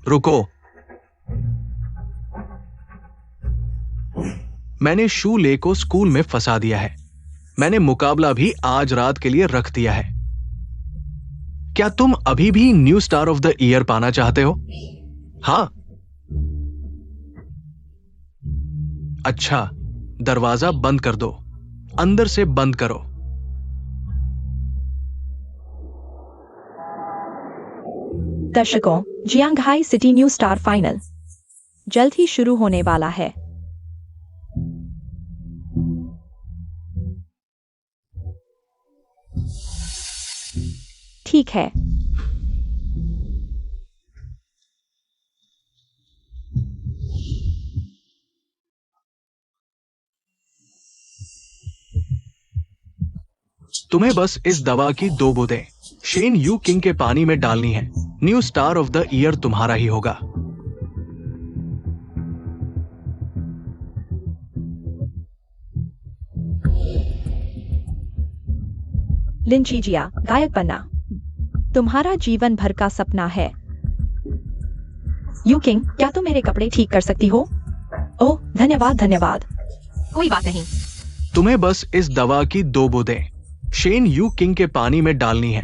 रुको, मैंने शूले को स्कूल में फंसा दिया है। मैंने मुकाबला भी आज रात के लिए रख दिया है। क्या तुम अभी भी new star of the year पाना चाहते हो? हाँ। अच्छा, दरवाजा बंद कर दो, अंदर से बंद करो। दर्शकों, जियांगहाई सिटी न्यू स्टार फाइनल जल्द ही शुरू होने वाला है। ठीक है। तुम्हें बस इस दवा की 2 बूंदें शेन यू किंग के पानी में डालनी है। New star of the year तुम्हारा ही होगा। लिंचीजिया, गायक बनना तुम्हारा जीवन भर का सपना है। यू किंग, क्या तुम मेरे कपड़े ठीक कर सकती हो? ओह, धन्यवाद धन्यवाद। कोई बात नहीं। तुम्हें बस इस दवा की 2 बूंदें शेन यू किंग के पानी में डालनी है।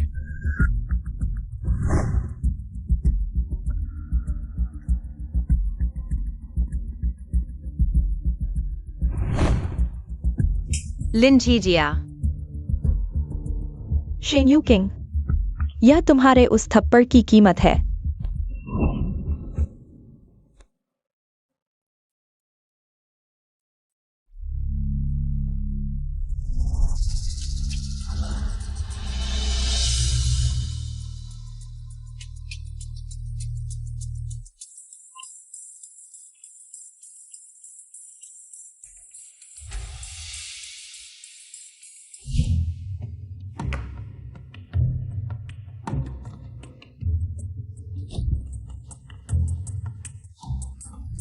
लिंचीजिया। शेन यू किंग, यह तुम्हारे उस थप्पड़ की कीमत है।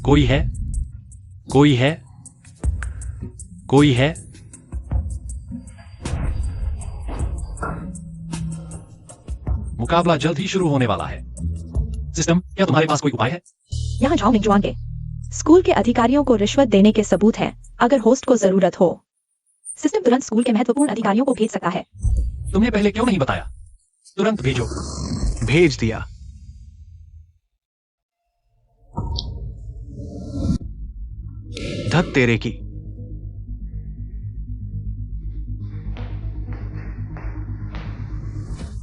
कोई है? कोई है? कोई है? मुकाबला जल्द ही शुरू होने वाला है। सिस्टम, क्या तुम्हारे पास कोई उपाय है? यहाँ झाओ मिंगजुआन के स्कूल के अधिकारियों को रिश्वत देने के सबूत हैं, अगर होस्ट को जरूरत हो। सिस्टम तुरंत स्कूल के महत्वपूर्ण अधिकारियों को भेज सकता है। तुमने पहले क्यों नहीं बताया? तुरंत भेजो। भेज दिया। धत तेरे की।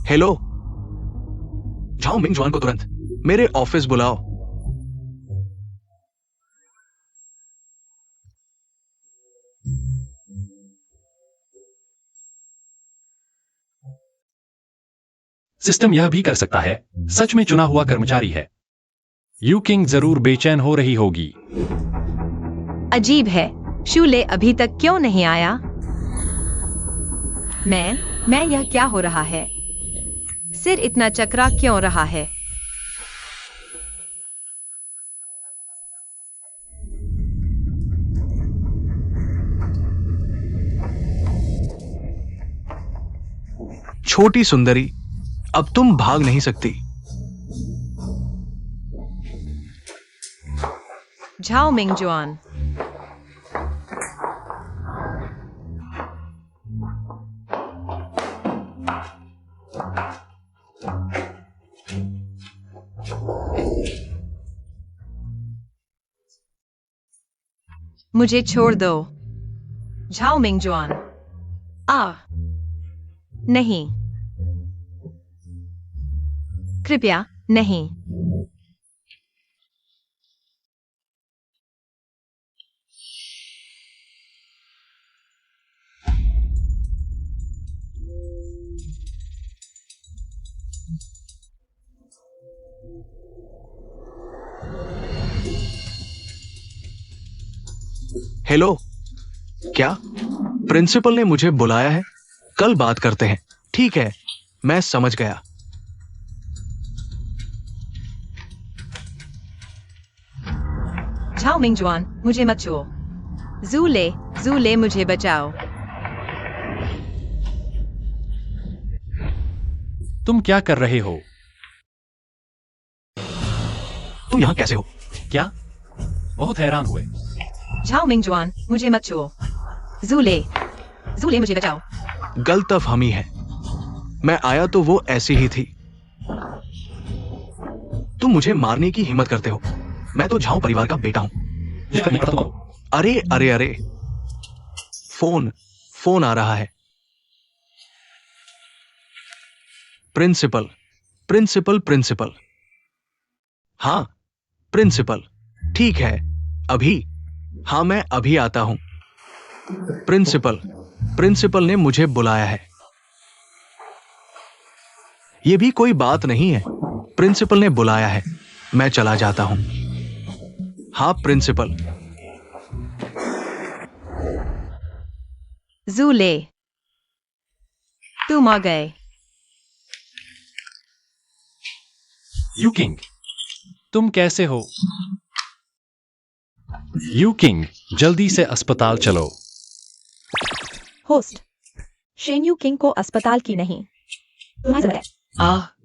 हेलो, जाओ मिंगजुआन को तुरंत मेरे ऑफिस बुलाओ। सिस्टम यह भी कर सकता है, सच में चुना हुआ कर्मचारी है। यू किंग जरूर बेचैन हो रही होगी। अजीब है, शूले अभी तक क्यों नहीं आया? मैं यह क्या हो रहा है? सिर इतना चकरा क्यों रहा है? छोटी सुंदरी, अब तुम भाग नहीं सकती। झाओ मिंगजुआन, मुझे छोड़ दो। झाओ मिंगजुआन। नहीं, कृपया नहीं। हेलो, क्या प्रिंसिपल ने मुझे बुलाया है? कल बात करते हैं। ठीक है, मैं समझ गया। झाओ मिंगजुआन, मुझे मत छुओ। जूले, जूले मुझे बचाओ। तुम क्या कर रहे हो? तुम यहां कैसे हो? क्या? बहुत हैरान हुए। झाओ मिंगजुआन, मुझे मत छुओ। जूले, जूले मुझे बचाओ। गलतफहमी है, मैं आया तो वो ऐसी ही थी। तुम मुझे मारने की हिम्मत करते हो? मैं तो झाओ परिवार का बेटा हूं। ये करने पड़ता तुमको। अरे अरे अरे, फोन फोन आ रहा है। Principal, principal, principal. हाँ, प्रिंसिपल। ठीक है, अभी। हाँ, मैं अभी आता हूं। प्रिंसिपल, प्रिंसिपल ने मुझे बुलाया है। यह भी कोई बात नहीं है, प्रिंसिपल ने बुलाया है, मैं चला जाता हूं। हाँ प्रिंसिपल। जूले, तुम आ गए। यू किंग, तुम कैसे हो? यू किंग, जल्दी से अस्पताल चलो। होस्ट, शेन यू किंग को अस्पताल की नहीं, तुम्हारी जरूरत है।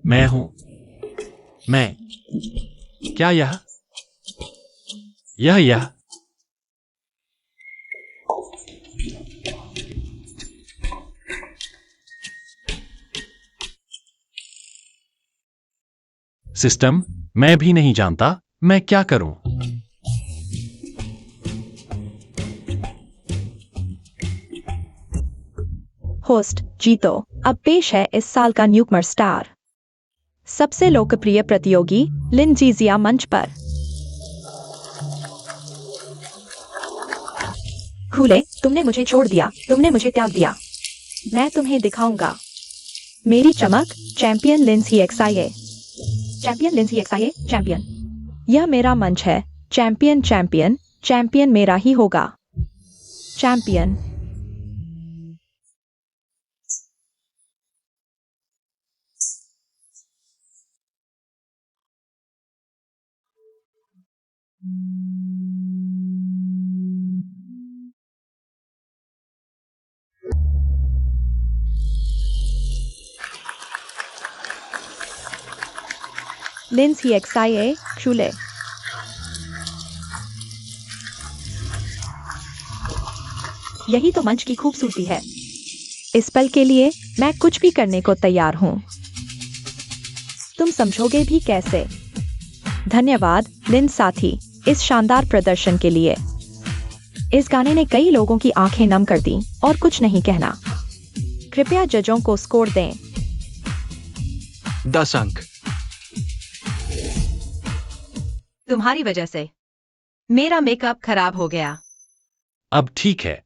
मैं हूं। मैं। क्या यह सिस्टम, मैं भी नहीं जानता मैं क्या करूं। होस्ट, जीतो। अब पेश है इस साल का न्यूकमर स्टार, सबसे लोकप्रिय प्रतियोगी लिनजीजिया मंच पर। खुले, तुमने मुझे छोड़ दिया, तुमने मुझे त्याग दिया। मैं तुम्हें दिखाऊंगा मेरी चमक। चैंपियन लिंसी एक्साइए, चैंपियन लिंसी एक्साइए, चैंपियन। यह मेरा मंच है। चैंपियन, चैंपियन, चैंपियन मेरा ही होगा। चैंपियन। लिंस ही XIA Xule। यही तो मंच की खूबसूरती है। इस पल के लिए मैं कुछ भी करने को तैयार हूं। तुम समझोगे भी कैसे। धन्यवाद लिन साथी इस शानदार प्रदर्शन के लिए। इस गाने ने कई लोगों की आंखें नम कर दी और कुछ नहीं कहना। कृपया जजों को स्कोर दें। 10 अंक। तुम्हारी वजह से मेरा मेकअप खराब हो गया। अब ठीक है।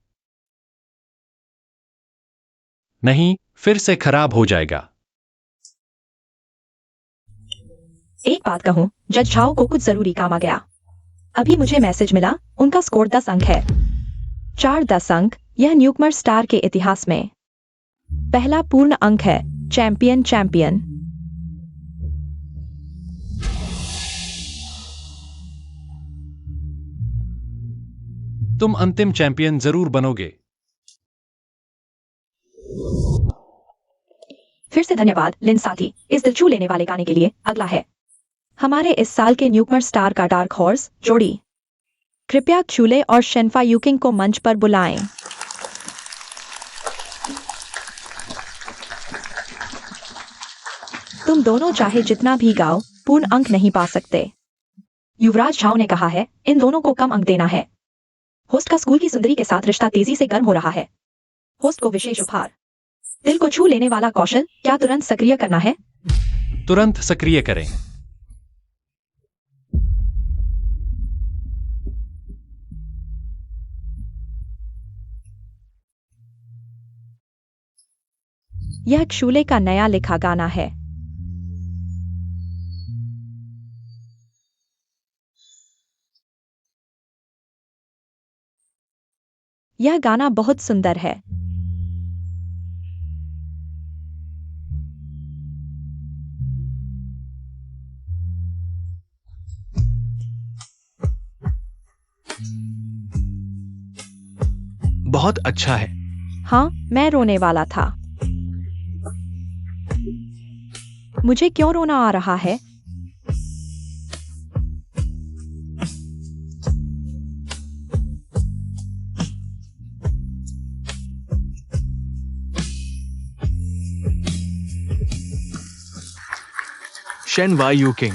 नहीं, फिर से खराब हो जाएगा। एक बात कहूं, जज झाओ को कुछ जरूरी काम आ गया। अभी मुझे मैसेज मिला, उनका स्कोर 10 अंक है। 4 10 अंक, यह न्यूकमर स्टार के इतिहास में पहला पूर्ण अंक है। Champion champion. तुम अंतिम चैंपियन जरूर बनोगे। फिर से धन्यवाद लिन साथी इस दिल छू लेने वाले गाने के लिए। अगला है हमारे इस साल के न्यूकमर स्टार का डार्क हॉर्स जोड़ी। कृपया क्षुले और शेनफा यूकिंग को मंच पर बुलाएं। तुम दोनों चाहे जितना भी गाओ पूर्ण अंक नहीं पा सकते। युवराज झाओ ने कहा है इन दोनों को कम अंक देना है। होस्ट का स्कूल की सुंदरी के साथ रिश्ता तेजी से गर्म हो रहा है। होस्ट को विशेष उपहार। दिल को छू लेने वाला कौशल क्या तुरंत सक्रिय करना है? तुरंत सक्रिय करें। यह क्षुले का नया लिखा गाना है। यह गाना बहुत सुंदर है। बहुत अच्छा है। हाँ, मैं रोने वाला था। मुझे क्यों रोना आ रहा है? Shen Wai Yuking.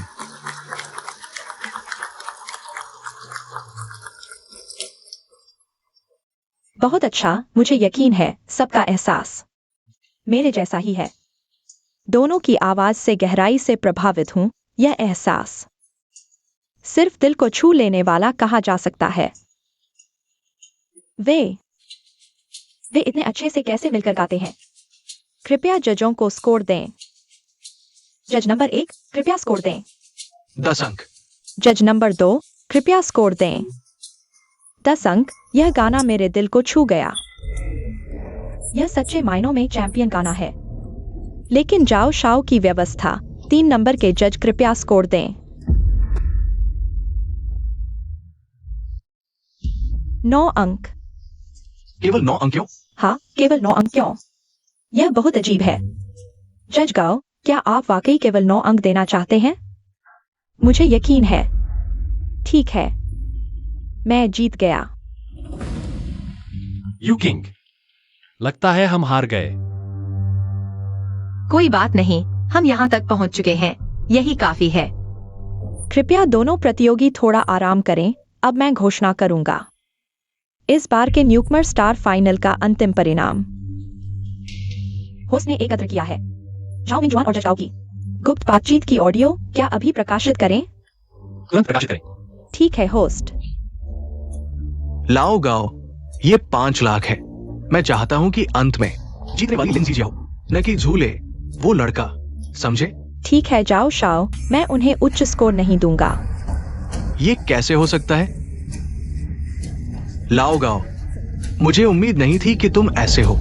बहुत अच्छा, मुझे यकीन है सबका एहसास मेरे जैसा ही है। दोनों की आवाज से गहराई से प्रभावित हूं। यह एहसास सिर्फ दिल को छू लेने वाला कहा जा सकता है। वे इतने अच्छे से कैसे मिलकर गाते हैं? कृपया जजों को स्कोर दें। जज नंबर 1 कृपया स्कोर दें। 10 अंक। जज नंबर 2 कृपया स्कोर दें। 10 अंक। यह गाना मेरे दिल को छू गया। यह सच्चे मायनों में चैंपियन गाना है। लेकिन जाओ शाओ की व्यवस्था। 3 नंबर के जज कृपया स्कोर दें। 9 अंक। केवल 9 अंक क्यों? हाँ, केवल 9 अंक क्यों? यह बहुत अजीब है। जज गाओ, क्या आप वाकई केवल 9 अंक देना चाहते हैं? मुझे यकीन है। ठीक है, मैं जीत गया। यूकिंग, लगता है हम हार गए। कोई बात नहीं, हम यहाँ तक पहुँच चुके हैं, यही काफी है। कृपया दोनों प्रतियोगी थोड़ा आराम करें। अब मैं घोषणा करूंगा इस बार के न्यूकमर स्टार फाइनल का अंतिम परिणाम। होस्ट ने एकत्र किया है झाओ मिंगजुआन और जज गाओ की गुप्त बातचीत की ऑडियो। क्या अभी प्रकाशित करें? तुरंत प्रकाशित करें। ठीक है होस्ट। लाओ गाओ, ये 5 लाख है। मैं चाहता हूं कि अंत में जीतने वाली लिंजी जाओ, न कि झूले वो लड़का, समझे? ठीक है जाओ शाओ, मैं उन्हें उच्च स्कोर नहीं दूंगा। ये कैसे हो सकता है? लाओ गाओ, मुझे उम्मीद नहीं थी कि तुम ऐसे हो।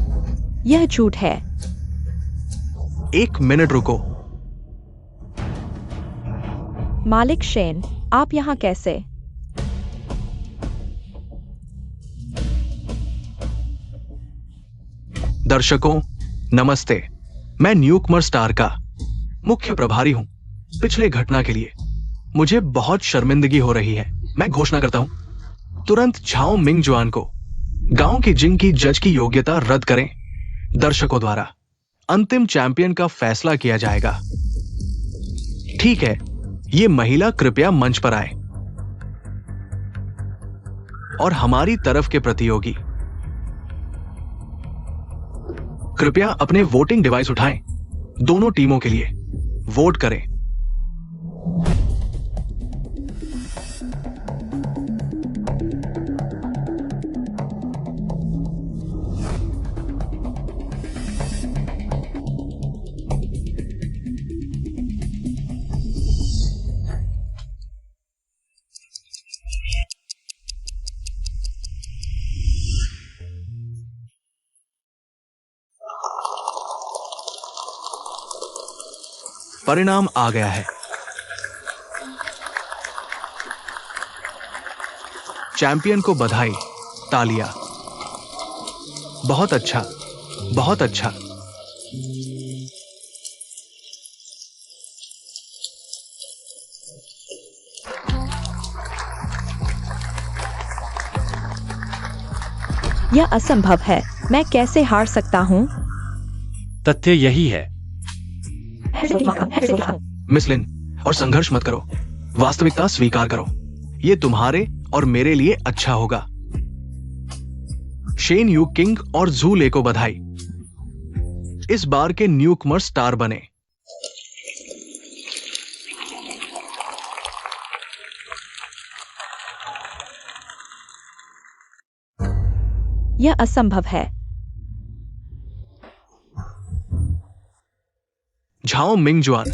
यह झूठ है। 1 मिनट रुको। मालिक शेन, आप यहाँ कैसे? दर्शकों नमस्ते। मैं न्यूकमर स्टार का मुख्य प्रभारी हूं। पिछले घटना के लिए मुझे बहुत शर्मिंदगी हो रही है। मैं घोषणा करता हूं, तुरंत झाओ मिंग जुआन को गांव की जिंग की जज की योग्यता रद्द करें। दर्शकों द्वारा अंतिम चैंपियन का फैसला किया जाएगा। ठीक है, ये महिला कृपया मंच पर आए और हमारी तरफ के प्रतियोगी कृपया अपने वोटिंग डिवाइस उठाएं। दोनों टीमों के लिए वोट करें। परिणाम आ गया है। चैंपियन को बधाई, तालियां। बहुत अच्छा, बहुत अच्छा। यह असंभव है। मैं कैसे हार सकता हूँ? तथ्य यही है। मिस लिन, और संघर्ष मत करो। वास्तविकता स्वीकार करो। ये तुम्हारे और मेरे लिए अच्छा होगा। शेन यू किंग और जू ले को बधाई। इस बार के न्यूकमर स्टार बने। यह असंभव है। झाओ मिंग जुआन,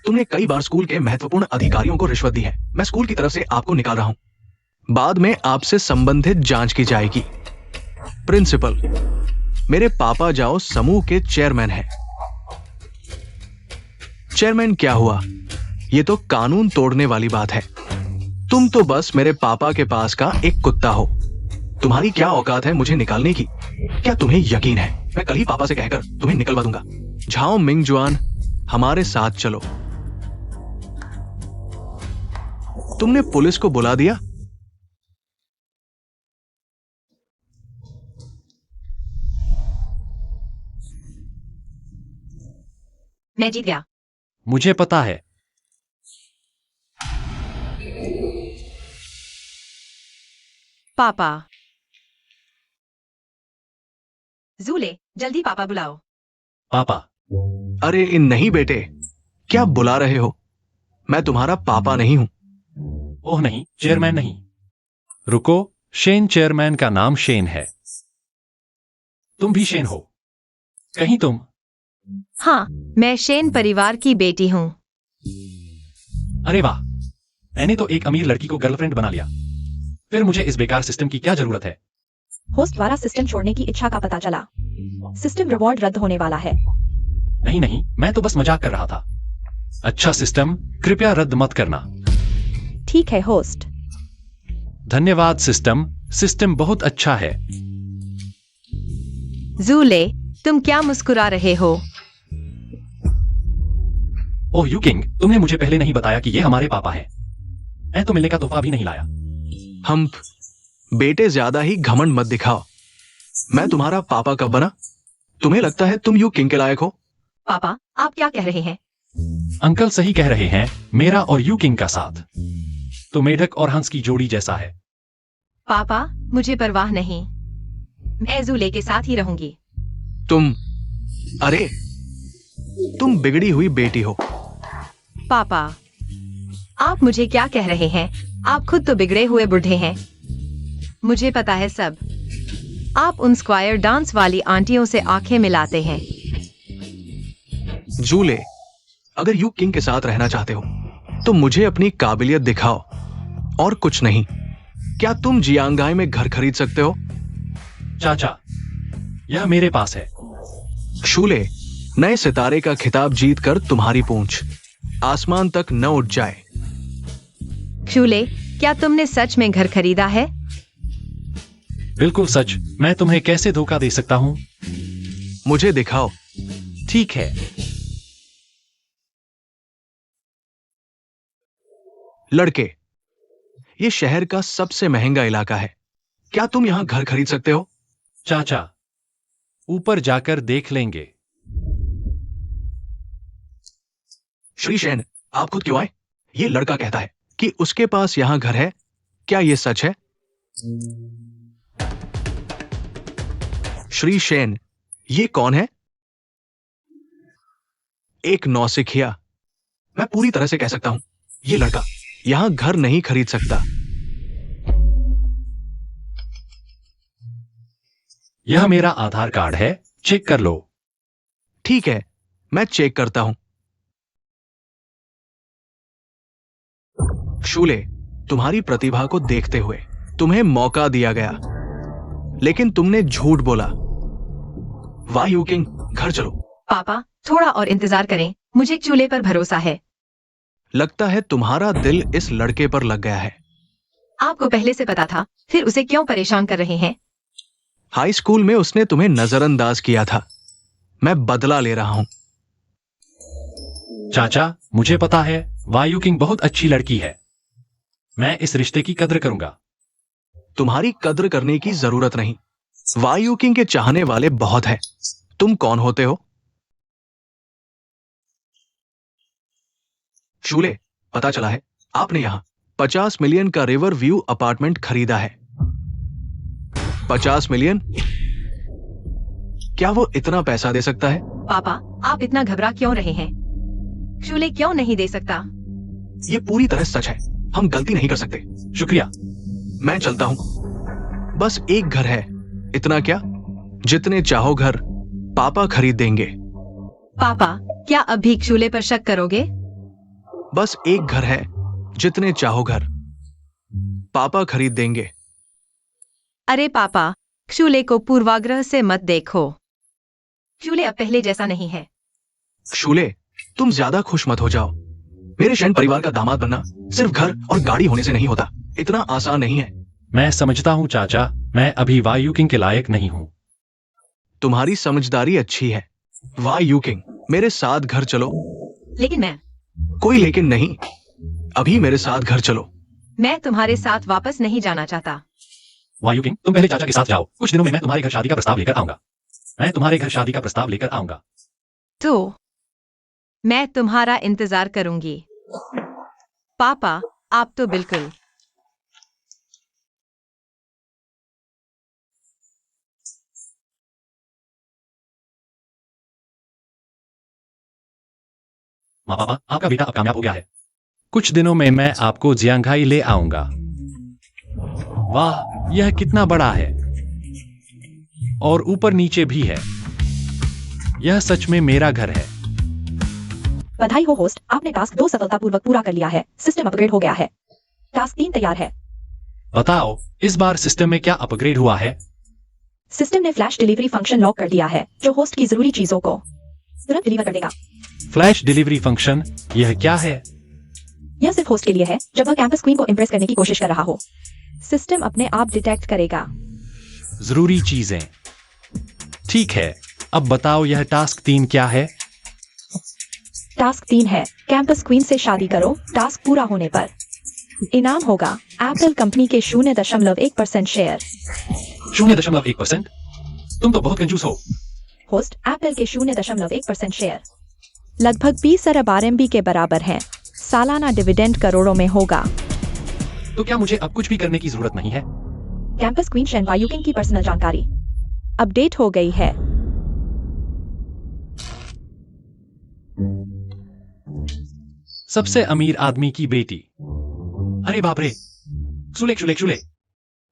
तुमने कई बार स्कूल के महत्वपूर्ण अधिकारियों को रिश्वत दी है। मैं स्कूल की तरफ से आपको निकाल रहा हूं। बाद में आपसे संबंधित जांच की जाएगी। प्रिंसिपल, मेरे पापा जाओ समूह के चेयरमैन हैं। चेयरमैन क्या हुआ? यह तो कानून तोड़ने वाली बात है। तुम तो बस मेरे पापा के पास का एक कुत्ता हो। तुम्हारी क्या औकात है मुझे निकालने की? क्या तुम्हें यकीन है मैं कल ही पापा से कहकर तुम्हें निकलवा दूंगा? झाओ मिंग जुआन, हमारे साथ चलो। तुमने पुलिस को बुला दिया? मैं जीत गया। मुझे पता है। पापा। जूले, जल्दी पापा बुलाओ। पापा। अरे नहीं बेटे, क्या बुला रहे हो? मैं तुम्हारा पापा नहीं हूं। ओह नहीं, चेयरमैन नहीं। रुको, शेन चेयरमैन का नाम शेन है। तुम भी शेन हो? कहीं तुम? हाँ, मैं शेन परिवार की बेटी हूँ। अरे वाह, मैंने तो एक अमीर लड़की को गर्लफ्रेंड बना लिया। फिर मुझे इस बेकार सिस्टम की क्या जरूरत है? होस्ट द्वारा सिस्टम छोड़ने की इच्छा का पता चला। सिस्टम रिवॉर्ड रद्द होने वाला है। नहीं नहीं, मैं तो बस मजाक कर रहा था। अच्छा सिस्टम, कृपया रद्द मत करना। ठीक है होस्ट। धन्यवाद सिस्टम। सिस्टम बहुत अच्छा है। जूले, तुम क्या मुस्कुरा रहे हो? ओह यू किंग, तुमने मुझे पहले नहीं बताया कि ये हमारे पापा हैं। मैं तो मिलने का तोहफा भी नहीं लाया। हम बेटे, ज्यादा ही घमंड मत दिखाओ। मैं तुम्हारा पापा कब बना? तुम्हें लगता है तुम यू किंग के लायक हो? पापा, आप क्या कह रहे हैं? अंकल सही कह रहे हैं। मेरा और यू किंग का साथ तो मेढक और हंस की जोड़ी जैसा है। पापा, मुझे परवाह नहीं। मैं जूले के साथ ही रहूंगी। अरे तुम बिगड़ी हुई बेटी हो। पापा, आप मुझे क्या कह रहे हैं? आप खुद तो बिगड़े हुए बूढ़े हैं। मुझे पता है सब। आप उन स्क्वायर डांस वाली आंटियों से आंखें मिलाते हैं। जूले, अगर यू किंग के साथ रहना चाहते हो तो मुझे अपनी काबिलियत दिखाओ और कुछ नहीं। क्या तुम जियांगाई में घर खरीद सकते हो? चाचा, यह मेरे पास है। शूले, नए सितारे का खिताब जीतकर तुम्हारी पूंछ आसमान तक न उठ जाए। शूले, क्या तुमने सच में घर खरीदा है? बिल्कुल सच। मैं तुम्हें कैसे धोखा दे सकता हूं? मुझे दिखाओ। ठीक है। लड़के, ये शहर का सबसे महंगा इलाका है। क्या तुम यहां घर खरीद सकते हो? चाचा, ऊपर जाकर देख लेंगे। श्री सेन, आप खुद क्यों आए? ये लड़का कहता है कि उसके पास यहां घर है। क्या ये सच है? श्री सेन, ये कौन है? एक नौसिखिया। मैं पूरी तरह से कह सकता हूं, ये लड़का यहां घर नहीं खरीद सकता। यह मेरा आधार कार्ड है, चेक कर लो। ठीक है, मैं चेक करता हूं। शूले, तुम्हारी प्रतिभा को देखते हुए तुम्हें मौका दिया गया, लेकिन तुमने झूठ बोला। वाह यूकिंग, घर चलो। पापा, थोड़ा और इंतजार करें, मुझे चूल्हे पर भरोसा है। लगता है तुम्हारा दिल इस लड़के पर लग गया है। आपको पहले से पता था, फिर उसे क्यों परेशान कर रहे हैं? हाई स्कूल में उसने तुम्हें नजरअंदाज किया था। मैं बदला ले रहा हूं। चाचा, मुझे पता है वायु किंग बहुत अच्छी लड़की है। मैं इस रिश्ते की कद्र करूंगा। तुम्हारी कद्र करने की जरूरत नहीं। वायु किंग के चाहने वाले बहुत हैं। तुम कौन होते हो? शूले, पता चला है आपने यहां 50 मिलियन का रिवर व्यू अपार्टमेंट खरीदा है। 50 मिलियन? क्या वो इतना पैसा दे सकता है? पापा, आप इतना घबरा क्यों रहे हैं? चूल्हे क्यों नहीं दे सकता? ये पूरी तरह सच है। हम गलती नहीं कर सकते। शुक्रिया। मैं चलता हूं। बस एक घर है, इतना क्या? जितने चाहो घर पापा खरीद देंगे। पापा, क्या अब भी चूल्हे पर शक करोगे? बस एक घर है, जितने चाहो घर पापा खरीद देंगे। अरे पापा, चूल्हे को पूर्वाग्रह से मत देखो। चूल्हे अब पहले जैसा नहीं है। शूले, तुम ज्यादा खुश मत हो जाओ। मेरे शैन परिवार का दामाद बनना सिर्फ घर और गाड़ी होने से नहीं होता। इतना आसान नहीं है। मैं समझता हूं चाचा, मैं अभी वायु किंग के लायक नहीं हूं। तुम्हारी समझदारी अच्छी है। वाह यू किंग, मेरे साथ घर चलो। लेकिन मैं कोई लेकिन नहीं। अभी मेरे साथ घर चलो। मैं तुम्हारे साथ वापस नहीं जाना चाहता। वायु किंग, तुम पहले चाचा के साथ जाओ। कुछ दिनों में मैं तुम्हारे घर शादी का प्रस्ताव लेकर आऊंगा। मैं तुम्हारे घर शादी का प्रस्ताव लेकर आऊंगा। तो मैं तुम्हारा इंतजार करूंगी। पापा, आप तो बिल्कुल। माँ पापा, आपका बेटा अब कामयाब हो गया है। कुछ दिनों में मैं आपको जियांघाई ले आऊंगा। वाह, यह कितना बड़ा है और ऊपर नीचे भी है। यह सच में मेरा घर है। बधाई हो होस्ट, आपने टास्क 2 सफलतापूर्वक पूरा कर लिया है। सिस्टम अपग्रेड हो गया है। टास्क 3 तैयार है। बताओ, इस बार सिस्टम में क्या अपग्रेड हुआ है? सिस्टम ने फ्लैश डिलीवरी फंक्शन लॉक कर दिया है, जो होस्ट की जरूरी चीजों को तुरंत डिलीवर कर देगा। फ्लैश डिलीवरी फंक्शन, यह क्या है? यह सिर्फ होस्ट के लिए है, जब वह कैंपस क्वीन को इम्प्रेस करने की कोशिश कर रहा हो। सिस्टम अपने आप डिटेक्ट करेगा। जरूरी चीजें। ठीक है, अब बताओ यह टास्क 3 क्या है? टास्क 3 है, कैंपस क्वीन से शादी करो। टास्क पूरा होने पर इनाम होगा एप्पल कंपनी के 0.1% शेयर। 0.1%? तुम तो बहुत कंजूस हो। होस्ट, एप्पल के 0.1% शेयर लगभग 20 अरब RMB के बराबर है। सालाना डिविडेंड करोड़ों में होगा। तो क्या मुझे अब कुछ भी करने की जरूरत नहीं है? कैंपस क्वीन शेन वायु किंग की पर्सनल जानकारी अपडेट हो गई है। सबसे अमीर आदमी की बेटी। अरे बाप रे। शुले,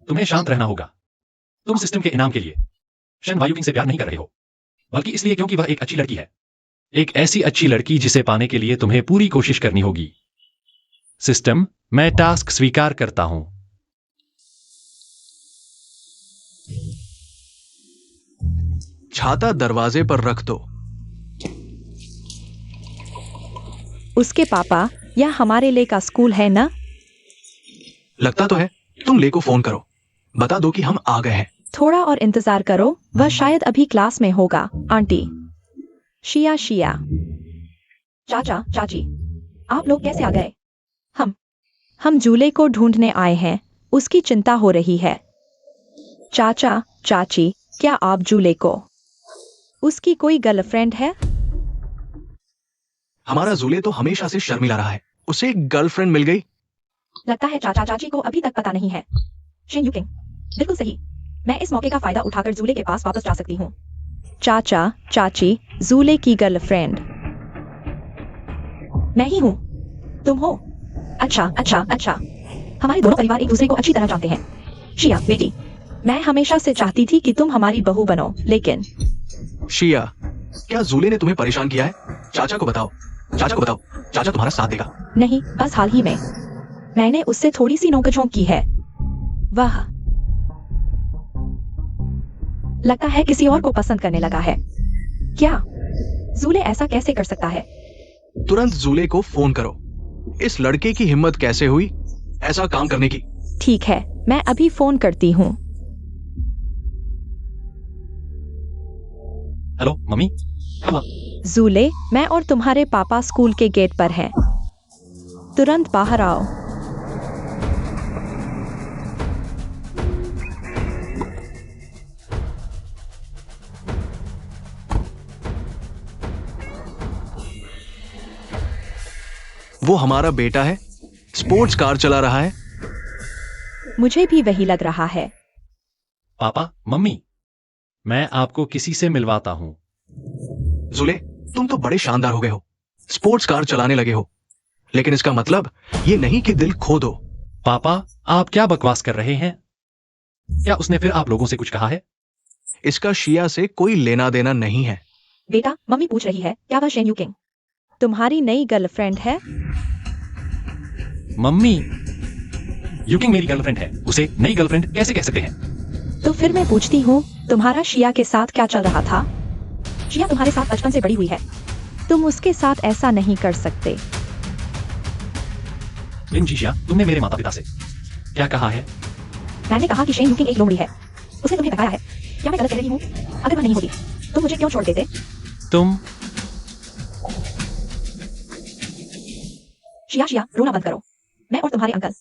तुम्हें शांत रहना होगा। तुम सिस्टम के इनाम के लिए शन वायु किंग से प्यार नहीं कर रहे हो, बल्कि इसलिए क्योंकि वह एक अच्छी लड़की है। एक ऐसी अच्छी लड़की जिसे पाने के लिए तुम्हें पूरी कोशिश करनी होगी। सिस्टम, मैं टास्क स्वीकार करता हूं। छाता दरवाजे पर रख दो। उसके पापा, यह हमारे ले का स्कूल है ना? लगता तो है। तुम ले को फोन करो, बता दो कि हम आ गए हैं। थोड़ा और इंतजार करो, वह शायद अभी क्लास में होगा। आंटी। शिया शिया। चाचा चाची, आप लोग कैसे आ गए? हम जूले को ढूंढने आए हैं, उसकी चिंता हो रही है। चाचा चाची, क्या आप जूले को, उसकी कोई गर्लफ्रेंड है? हमारा जूले तो हमेशा से शर्मिला रहा है, उसे एक गर्लफ्रेंड मिल गई। लगता है चाचा चाची को अभी तक पता नहीं है। शेन यूकिंग, बिल्कुल सही। मैं इस मौके का फायदा उठाकर जूले के पास वापस जा सकती हूँ। चाचा चाची, जूले की गर्लफ्रेंड मैं ही हूँ। तुम हो? अच्छा अच्छा अच्छा। हमारे दोनों परिवार एक दूसरे को अच्छी तरह जानते हैं। शिया बेटी, मैं हमेशा से चाहती थी कि तुम हमारी बहू बनो, लेकिन शिया, क्या जूले ने तुम्हें परेशान किया है? चाचा को बताओ, चाचा को बताओ, चाचा तुम्हारा साथ देगा। नहीं, बस हाल ही में मैंने उससे थोड़ी सी नोकझोंक की है। वह लगता है किसी और को पसंद करने लगा है। क्या जूले ऐसा कैसे कर सकता है? तुरंत जूले को फोन करो। इस लड़के की हिम्मत कैसे हुई ऐसा काम करने की? ठीक है, मैं अभी फोन करती हूँ। हेलो मम्मी, क्या हुआ? जूले, मैं और तुम्हारे पापा स्कूल के गेट पर हैं। तुरंत बाहर आओ। वो हमारा बेटा है, स्पोर्ट्स कार चला रहा है। मुझे भी वही लग रहा है। पापा मम्मी, मैं आपको किसी से मिलवाता हूँ। जुले, तुम तो बड़े शानदार हो गए हो, स्पोर्ट्स कार चलाने लगे हो, लेकिन इसका मतलब ये नहीं कि दिल खो दो। पापा, आप क्या बकवास कर रहे हैं? क्या उसने फिर आप लोगों से कुछ कहा है? इसका शिया से कोई लेना देना नहीं है। बेटा, मम्मी पूछ रही है क्या वह शेन यूकिंग तुम्हारी नई गर्लफ्रेंड है? मम्मी, यूकिंग मेरी गर्लफ्रेंड है, उसे नई गर्लफ्रेंड कैसे कह सकते हैं? तो फिर मैं पूछती हूँ, तुम्हारा शिया के साथ क्या चल रहा था? शिया तुम्हारे साथ बचपन से बड़ी हुई है, तुम उसके साथ ऐसा नहीं कर सकते। लिन जीशिया, तुमने मेरे माता पिता से क्या कहा है? मैंने कहा कि शेन यूकिंग एक लोमड़ी है, उसने तुम्हें बताया है। क्या मैं गलत कह रही हूँ? अगर वह नहीं होती तो मुझे क्यों छोड़ देते? तुम शिया शिया, रोना बंद करो। मैं और तुम्हारे अंकल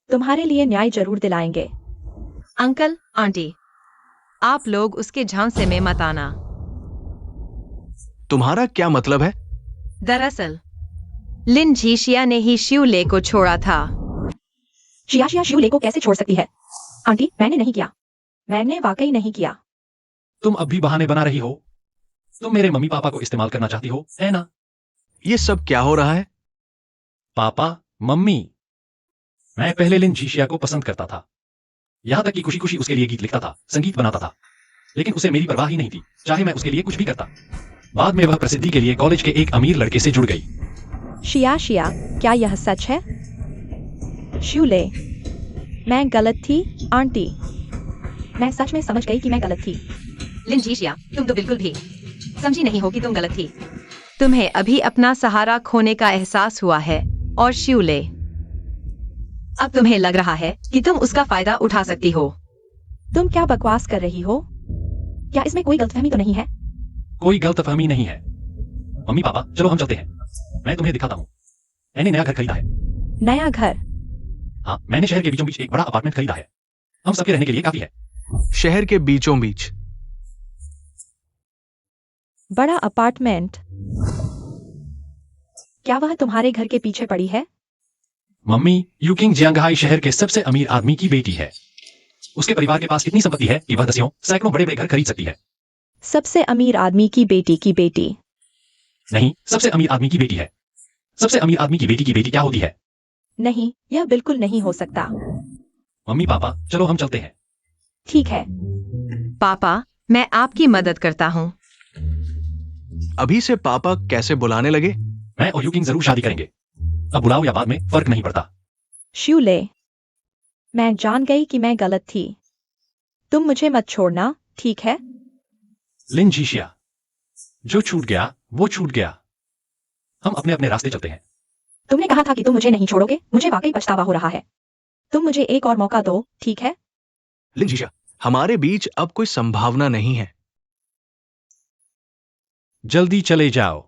तुम्हारे लिए न्याय जरूर दिलाएंगे। अंकल आंटी, आप लोग उसके झांसे में मत आना। तुम्हारा क्या मतलब है? दरअसल लिन झीशिया ने ही शिवले को छोड़ा था। शिया शिया शिवले को कैसे छोड़ सकती है? आंटी, मैंने नहीं किया, मैंने वाकई नहीं किया। तुम अब भी बहाने बना रही हो। तुम मेरे मम्मी पापा को इस्तेमाल करना चाहती हो, है ना? ये सब क्या हो रहा है? पापा मम्मी, मैं पहले लिन जीशिया को पसंद करता था, यहां तक कि खुशी खुशी उसके लिए गीत लिखता था, संगीत बनाता था, लेकिन उसे मेरी परवाह ही नहीं थी, चाहे मैं उसके लिए कुछ भी करता। बाद में वह प्रसिद्धि के लिए कॉलेज के एक अमीर लड़के से जुड़ गई। शिया शिया, क्या यह सच है? शिवले, मैं गलत थी आंटी, मैं सच में समझ गई कि मैं गलत थी। लिन झीशिया, तुम तो बिल्कुल भी समझी नहीं हो कि तुम गलत थी। तुम्हें अभी अपना सहारा खोने का एहसास हुआ है, और शिवले, अब तुम्हें लग रहा है कि तुम उसका फायदा उठा सकती हो। तुम क्या बकवास कर रही हो? क्या इसमें कोई गलतफहमी तो नहीं है? कोई गलतफहमी नहीं है। मम्मी पापा, चलो हम चलते हैं, मैं तुम्हें दिखाता हूँ। मैंने नया घर खरीदा है। नया घर? हाँ, मैंने शहर के बीचों बीच एक बड़ा अपार्टमेंट खरीदा है, हम सबके रहने के लिए काफी है। शहर के बीचों बीच? बड़ा अपार्टमेंट? क्या वह तुम्हारे घर के पीछे पड़ी है? मम्मी, यूकिंग जियांगहाई शहर के सबसे अमीर आदमी की बेटी है। उसके परिवार के पास इतनी संपत्ति है कि वह दसियों सैकड़ों बड़े बड़े घर खरीद सकती है। सबसे अमीर आदमी की बेटी की बेटी? नहीं, सबसे अमीर आदमी की बेटी है। सबसे अमीर आदमी की बेटी क्या होती है? नहीं, यह बिल्कुल नहीं हो सकता। मम्मी पापा, चलो हम चलते हैं। ठीक है। पापा, मैं आपकी मदद करता हूँ। अभी से पापा कैसे बुलाने लगे? मैं और यूकिंग जरूर शादी करेंगे, अब बुलाओ या बाद में फर्क नहीं पड़ता। शिवले, मैं जान गई कि मैं गलत थी, तुम मुझे मत छोड़ना, ठीक है? लिन जीशिया, जो छूट गया वो छूट गया, हम अपने अपने रास्ते चलते हैं। तुमने कहा था कि तुम मुझे नहीं छोड़ोगे, मुझे वाकई पछतावा हो रहा है। तुम मुझे एक और मौका दो, ठीक है? लिन जीशिया, हमारे बीच अब कोई संभावना नहीं है। जल्दी चले जाओ।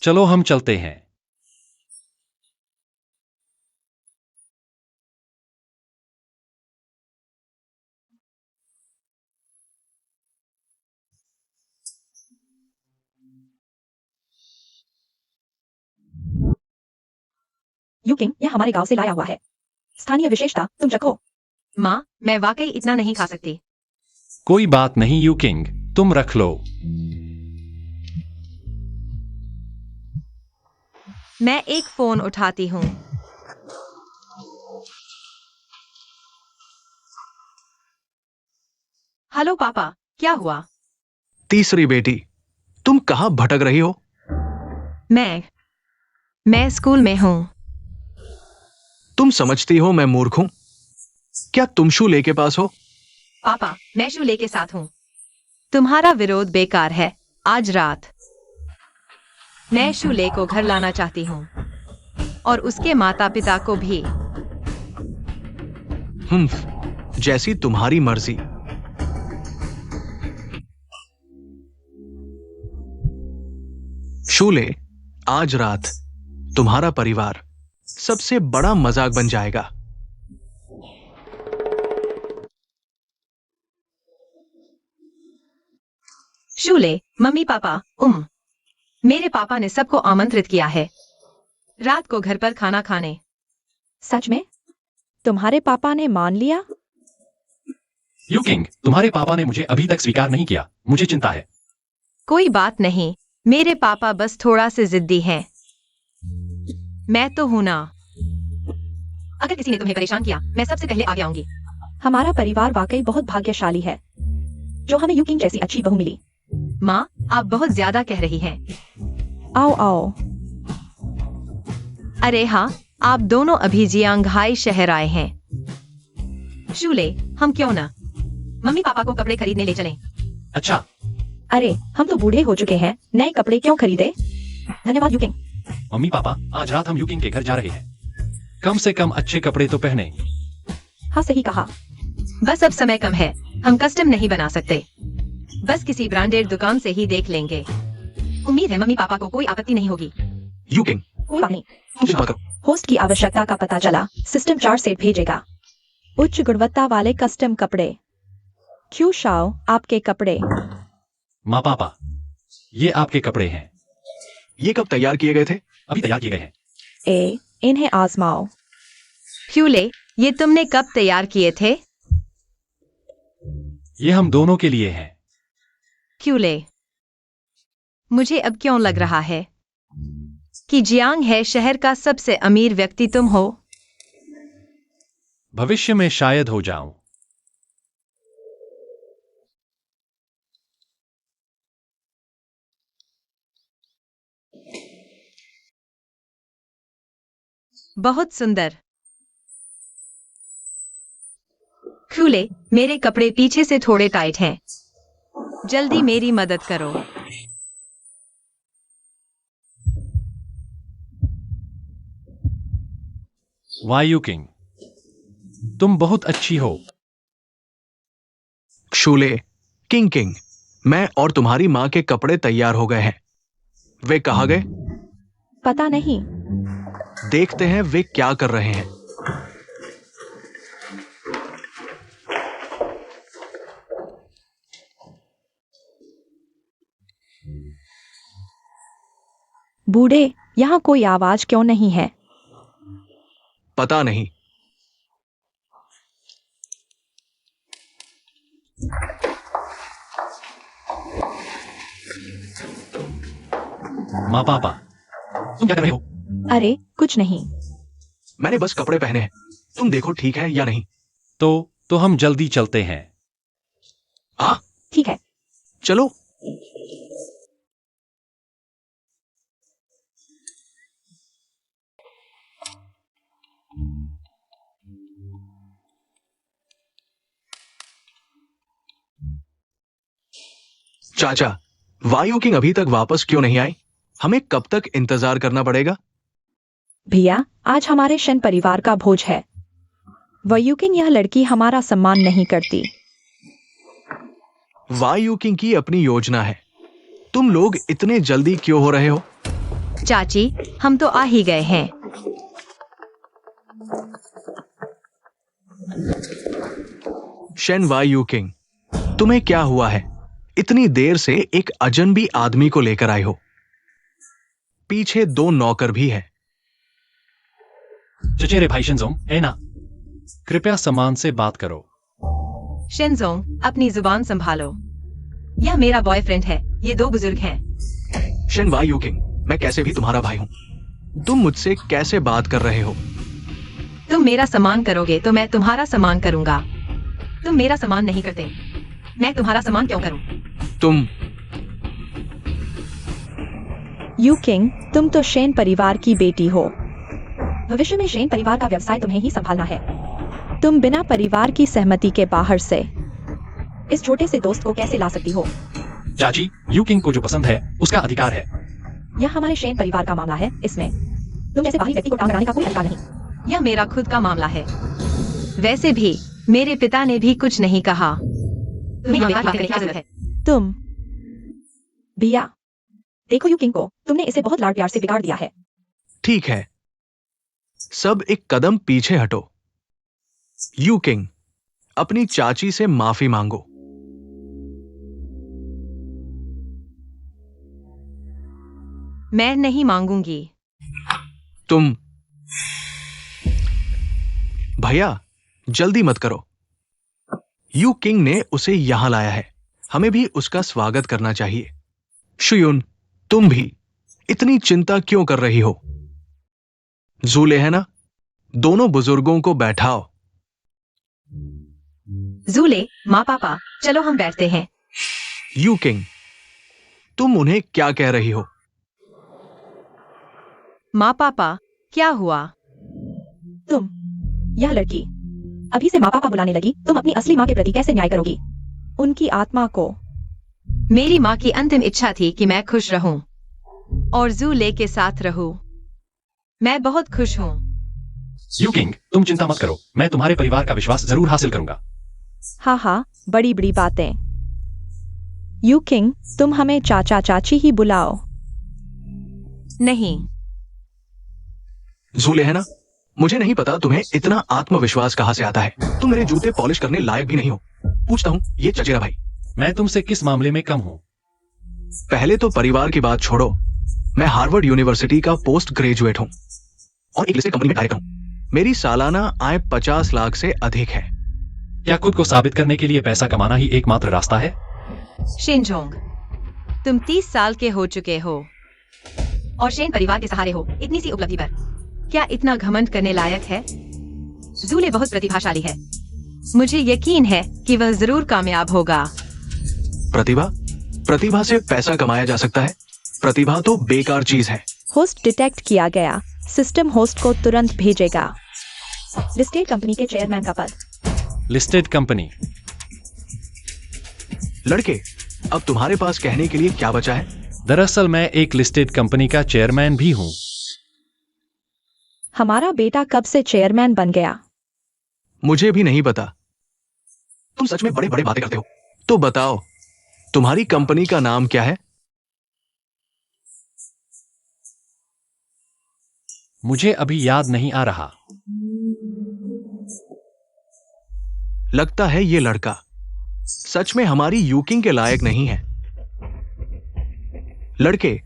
चलो हम चलते हैं। यूकिंग यह हमारे गांव से लाया हुआ है। स्थानीय विशेषता तुम चखो। माँ, मैं वाकई इतना नहीं खा सकती। कोई बात नहीं यूकिंग, तुम रख लो। मैं एक फोन उठाती हूँ। हेलो पापा, क्या हुआ? तीसरी बेटी, तुम कहां भटक रही हो? मैं स्कूल में हूँ। तुम समझती हो मैं मूर्ख हूं? क्या तुम शूले के पास हो? पापा, मैं शूले के साथ हूँ। तुम्हारा विरोध बेकार है। आज रात मैं शूले को घर लाना चाहती हूँ और उसके माता पिता को भी। जैसी तुम्हारी मर्जी। शूले, आज रात तुम्हारा परिवार सबसे बड़ा मजाक बन जाएगा। शूले, मम्मी पापा, मेरे पापा ने सबको आमंत्रित किया है रात को घर पर खाना खाने। सच में? तुम्हारे पापा ने मान लिया? यूकिंग, तुम्हारे पापा ने मुझे अभी तक स्वीकार नहीं किया। मुझे चिंता है। कोई बात नहीं, मेरे पापा बस थोड़ा से जिद्दी हैं। मैं तो हूं ना। अगर किसी ने तुम्हें परेशान किया, मैं सबसे पहले आगे आऊंगी। हमारा परिवार वाकई बहुत भाग्यशाली है जो हमें यूकिंग जैसी अच्छी बहू मिली। माँ, आप बहुत ज्यादा कह रही हैं। आओ आओ। अरे हाँ, आप दोनों अभी जियांगहाई शहर आए हैं। शूले, हम क्यों ना मम्मी पापा को कपड़े खरीदने ले चलें? अच्छा। अरे हम तो बूढ़े हो चुके हैं, नए कपड़े क्यों खरीदे? धन्यवाद यूकिंग। मम्मी पापा, आज रात हम यूकिंग के घर जा रहे हैं। कम से कम अच्छे कपड़े तो पहने। हाँ सही कहा। बस अब समय कम है, हम कस्टम नहीं बना सकते। बस किसी ब्रांडेड दुकान से ही देख लेंगे। उम्मीद है मम्मी पापा को कोई आपत्ति नहीं होगी। यूकिंग, कोई बात नहीं। क्षमा करो। होस्ट की आवश्यकता का पता चला, सिस्टम 4 सेट भेजेगा। उच्च गुणवत्ता वाले कस्टम कपड़े। क्यों शाओ, आपके कपड़े। माँ पापा, ये आपके कपड़े हैं। ये कब तैयार किए गए थे? अभी तैयार किए गए हैं। इन्हें आजमाओ। फ्यूले, ये तुमने कब तैयार किए थे? ये हम दोनों के लिए हैं। क्यूले, मुझे अब क्यों लग रहा है कि जियांग है शहर का सबसे अमीर व्यक्ति तुम हो। भविष्य में शायद हो जाऊं। बहुत सुंदर। क्यूले, मेरे कपड़े पीछे से थोड़े टाइट हैं। जल्दी मेरी मदद करो। वाह यूकिंग, तुम बहुत अच्छी हो। शूले, किंग, मैं और तुम्हारी माँ के कपड़े तैयार हो गए हैं। वे कहाँ गए? पता नहीं। देखते हैं वे क्या कर रहे हैं। बूढ़े, यहाँ कोई आवाज क्यों नहीं है? पता नहीं। माँ पापा, तुम क्या कर रहे हो? अरे कुछ नहीं। मैंने बस कपड़े पहने हैं। तुम देखो ठीक है या नहीं। तो हम जल्दी चलते हैं। हाँ ठीक है। चलो। चाचा, वायु किंग अभी तक वापस क्यों नहीं आई? हमें कब तक इंतजार करना पड़ेगा? भैया, आज हमारे शन परिवार का भोज है। वयूकिंग, यह लड़की हमारा सम्मान नहीं करती। वाई यूकिंग की अपनी योजना है। तुम लोग इतने जल्दी क्यों हो रहे हो? चाची, हम तो आ ही गए हैं। शेन वाई यूकिंग, तुम्हें क्या हुआ है? इतनी देर से एक अजनबी आदमी को लेकर आए हो। पीछे 2 नौकर भी हैं। चचेरे भाई शिनजोंग, है ना? कृपया सम्मान से बात करो। शिनजोंग, अपनी जुबान संभालो। यह मेरा बॉयफ्रेंड है। ये 2 बुजुर्ग हैं। शेन वाई यूकिंग, मैं कैसे भी तुम्हारा भाई हूं। तुम मुझसे कैसे बात कर रहे हो? तुम मेरा सम्मान करोगे तो मैं तुम्हारा सम्मान करूंगा। तुम मेरा सम्मान नहीं करते, मैं तुम्हारा सम्मान क्यों करूं? तुम यूकिंग, तुम तो शेन परिवार की बेटी हो। भविष्य में शेन परिवार का व्यवसाय तुम्हें ही संभालना है। तुम बिना परिवार की सहमति के बाहर से इस छोटे से दोस्त को कैसे ला सकती हो? चाची, यूकिंग को जो पसंद है उसका अधिकार है। यह हमारे शेन परिवार का मामला है। इसमें तुम जैसे बाहरी व्यक्ति को टांग अड़ाने का कोई अधिकार नहीं। यह मेरा खुद का मामला है। वैसे भी मेरे पिता ने भी कुछ नहीं कहा। तुम्हें यहाँ बात करने की क्या जरूरत है? तुम भैया, देखो यूकिंग को तुमने इसे बहुत लाड़ प्यार से बिगाड़ दिया है। ठीक है, सब एक कदम पीछे हटो। यूकिंग, अपनी चाची से माफी मांगो। मैं नहीं मांगूंगी। तुम भैया, जल्दी मत करो। यू किंग ने उसे यहां लाया है, हमें भी उसका स्वागत करना चाहिए। शुयुन, तुम भी इतनी चिंता क्यों कर रही हो? जूले है ना, दोनों बुजुर्गों को बैठाओ। जूले, माँ पापा, चलो हम बैठते हैं। यू किंग, तुम उन्हें क्या कह रही हो? माँ पापा, क्या हुआ? तुम, यह लड़की अभी से माँ पापा बुलाने लगी। तुम अपनी असली माँ के प्रति कैसे न्याय करोगी? उनकी आत्मा को। मेरी माँ की अंतिम इच्छा थी कि मैं खुश रहूं और जूले के साथ रहूं। मैं बहुत खुश हूँ। यूकिंग, तुम चिंता मत करो, मैं तुम्हारे परिवार का विश्वास जरूर हासिल करूंगा। हाँ हाँ, बड़ी बड़ी बातें। यूकिंग, तुम हमें चाचा चाची ही बुलाओ। नहीं। जूले है ना, मुझे नहीं पता तुम्हें इतना आत्मविश्वास कहां से आता है। तुम मेरे जूते पॉलिश करने लायक भी नहीं हो। पूछता हूं, ये चचेरा भाई, मैं तुमसे किस मामले में कम हूं? पहले तो परिवार की बात छोड़ो। मैं हार्वर्ड यूनिवर्सिटी का पोस्ट ग्रेजुएट हूं और एक लिस्टेड कंपनी में कार्यरत हूं। मेरी सालाना आय 50 लाख से अधिक है। क्या खुद को साबित करने के लिए पैसा कमाना ही एकमात्र रास्ता है? शिनजोंग, तुम 30 साल के हो चुके हो और शेन परिवार के सहारे हो। इतनी सी उपलब्धि पर क्या इतना घमंड करने लायक है? जूले बहुत प्रतिभाशाली है। मुझे यकीन है कि वह जरूर कामयाब होगा। प्रतिभा? प्रतिभा से पैसा कमाया जा सकता है? प्रतिभा तो बेकार चीज है। होस्ट डिटेक्ट किया गया। सिस्टम होस्ट को तुरंत भेजेगा। लिस्टेड कंपनी के चेयरमैन का पद। Listed company. लड़के, अब तुम्हारे पास कहने के लिए क्या बचा है? दरअसल मैं एक लिस्टेड कंपनी का चेयरमैन भी हूं। हमारा बेटा कब से चेयरमैन बन गया? मुझे भी नहीं पता। तुम सच में बड़े बड़े बातें करते हो। तो बताओ, तुम्हारी कंपनी का नाम क्या है? मुझे अभी याद नहीं आ रहा। लगता है ये लड़का सच में हमारी यूकिंग के लायक नहीं है। लड़के,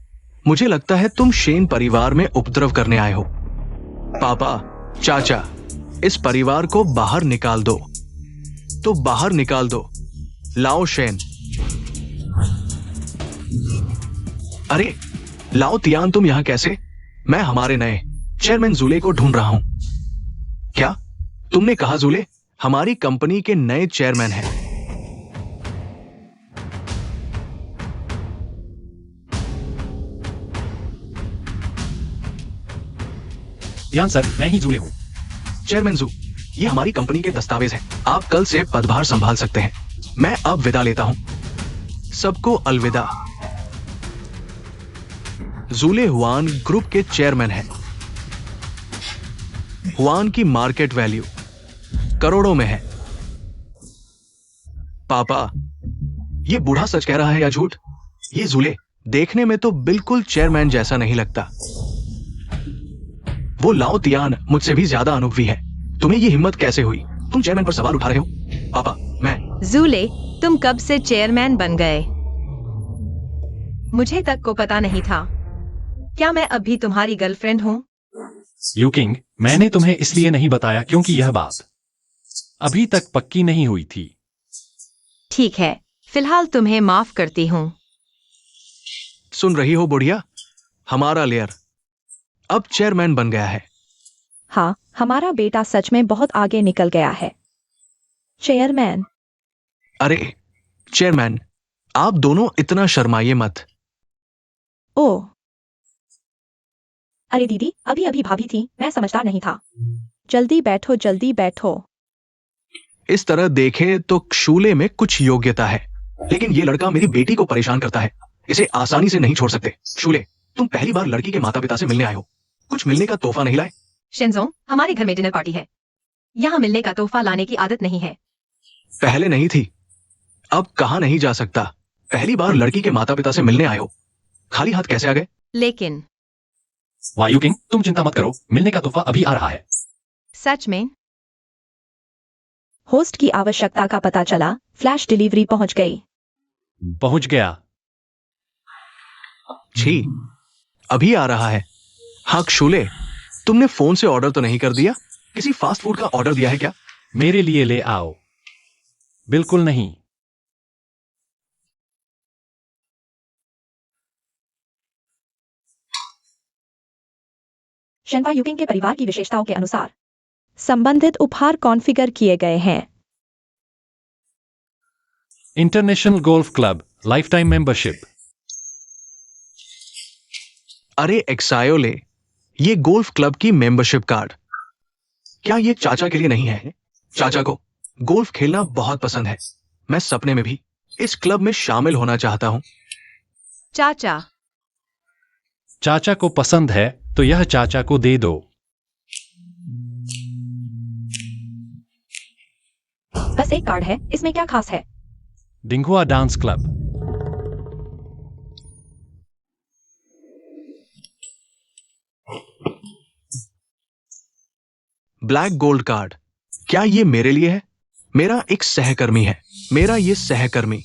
मुझे लगता है तुम शेन परिवार में उपद्रव करने आए हो। पापा, चाचा, इस परिवार को बाहर निकाल दो। तो बाहर निकाल दो। लाओ शेन। अरे लाओ तियान, तुम यहां कैसे? मैं हमारे नए चेयरमैन जूले को ढूंढ रहा हूं। क्या तुमने कहा जूले हमारी कंपनी के नए चेयरमैन हैं? ध्यान सर, मैं ही जूले हूं। चेयरमैन जू, ये हमारी कंपनी के दस्तावेज हैं। आप कल से पदभार संभाल सकते हैं। मैं अब विदा लेता हूं। सबको अलविदा। जूले हुआन ग्रुप के चेयरमैन हैं। हुआन की मार्केट वैल्यू करोड़ों में है। पापा, ये बूढ़ा सच कह रहा है या झूठ? ये जूले देखने में तो बिल्कुल चेयरमैन जैसा नहीं लगता। वो लाओ तियान मुझसे भी ज्यादा अनुभवी है। तुम्हें ये हिम्मत कैसे हुई? तुम चेयरमैन पर सवाल उठा रहे हो? पापा, मैं जूले, तुम कब से चेयरमैन बन गए? मुझे तक को पता नहीं था। क्या मैं अभी तुम्हारी गर्लफ्रेंड हूँ? यूकिंग, मैंने तुम्हें इसलिए नहीं बताया क्योंकि यह बात अभी तक पक्की नहीं हुई थी। ठीक है, फिलहाल तुम्हें माफ करती हूँ। सुन रही हो बुढ़िया? हमारा लेयर अब चेयरमैन बन गया है। हाँ, हमारा बेटा सच में बहुत आगे निकल गया है। चेयरमैन। अरे चेयरमैन, आप दोनों इतना शर्माइए मत। ओह, अरे दीदी, अभी अभी भाभी थी, मैं समझदार नहीं था। जल्दी बैठो, जल्दी बैठो। इस तरह देखें तो शूले में कुछ योग्यता है, लेकिन ये लड़का मेरी बेटी को परेशान करता है। इसे आसानी से नहीं छोड़ सकते। शूले, तुम पहली बार लड़की के माता पिता से मिलने आए हो, कुछ मिलने का तोहफा नहीं लाए? शिनजोंग, हमारे घर में डिनर पार्टी है। यहाँ मिलने का तोहफा लाने की आदत नहीं है। पहले नहीं थी, अब कहा नहीं जा सकता। पहली बार लड़की के माता पिता से मिलने आए हो, खाली हाथ कैसे आ गए? लेकिन वाह यूकिंग, तुम चिंता मत करो, मिलने का तोहफा अभी आ रहा है। सच में? होस्ट की आवश्यकता का पता चला, फ्लैश डिलीवरी पहुंच गई। पहुंच गया। छी, अभी आ रहा है। हाँ शूले, तुमने फोन से ऑर्डर तो नहीं कर दिया? किसी फास्ट फूड का ऑर्डर दिया है क्या? मेरे लिए ले आओ। बिल्कुल नहीं। शेनवा यूकिंग के परिवार की विशेषताओं के अनुसार संबंधित उपहार कॉन्फ़िगर किए गए हैं। International golf club life time membership. अरे एक्सायोले, ये गोल्फ क्लब की मेंबरशिप कार्ड। क्या ये चाचा के लिए नहीं है? चाचा को गोल्फ खेलना बहुत पसंद है। मैं सपने में भी इस क्लब में शामिल होना चाहता हूं। चाचा, चाचा को पसंद है तो यह चाचा को दे दो। बस एक कार्ड है, इसमें क्या खास है? Dinghua dance club. Black gold card. क्या ये मेरे लिए है? मेरा एक सहकर्मी है। मेरा ये सहकर्मी।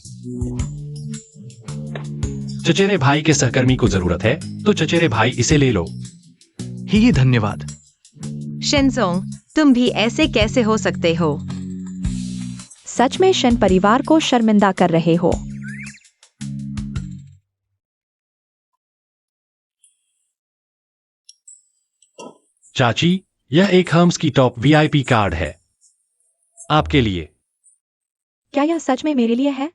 चचेरे भाई के सहकर्मी को जरूरत है तो चचेरे भाई इसे ले लो। ही धन्यवाद। शिनजोंग, तुम भी ऐसे कैसे हो सकते हो? सच में शन परिवार को शर्मिंदा कर रहे हो। चाची, यह एक हम्स की टॉप वीआईपी कार्ड है आपके लिए। क्या यह सच में मेरे लिए है?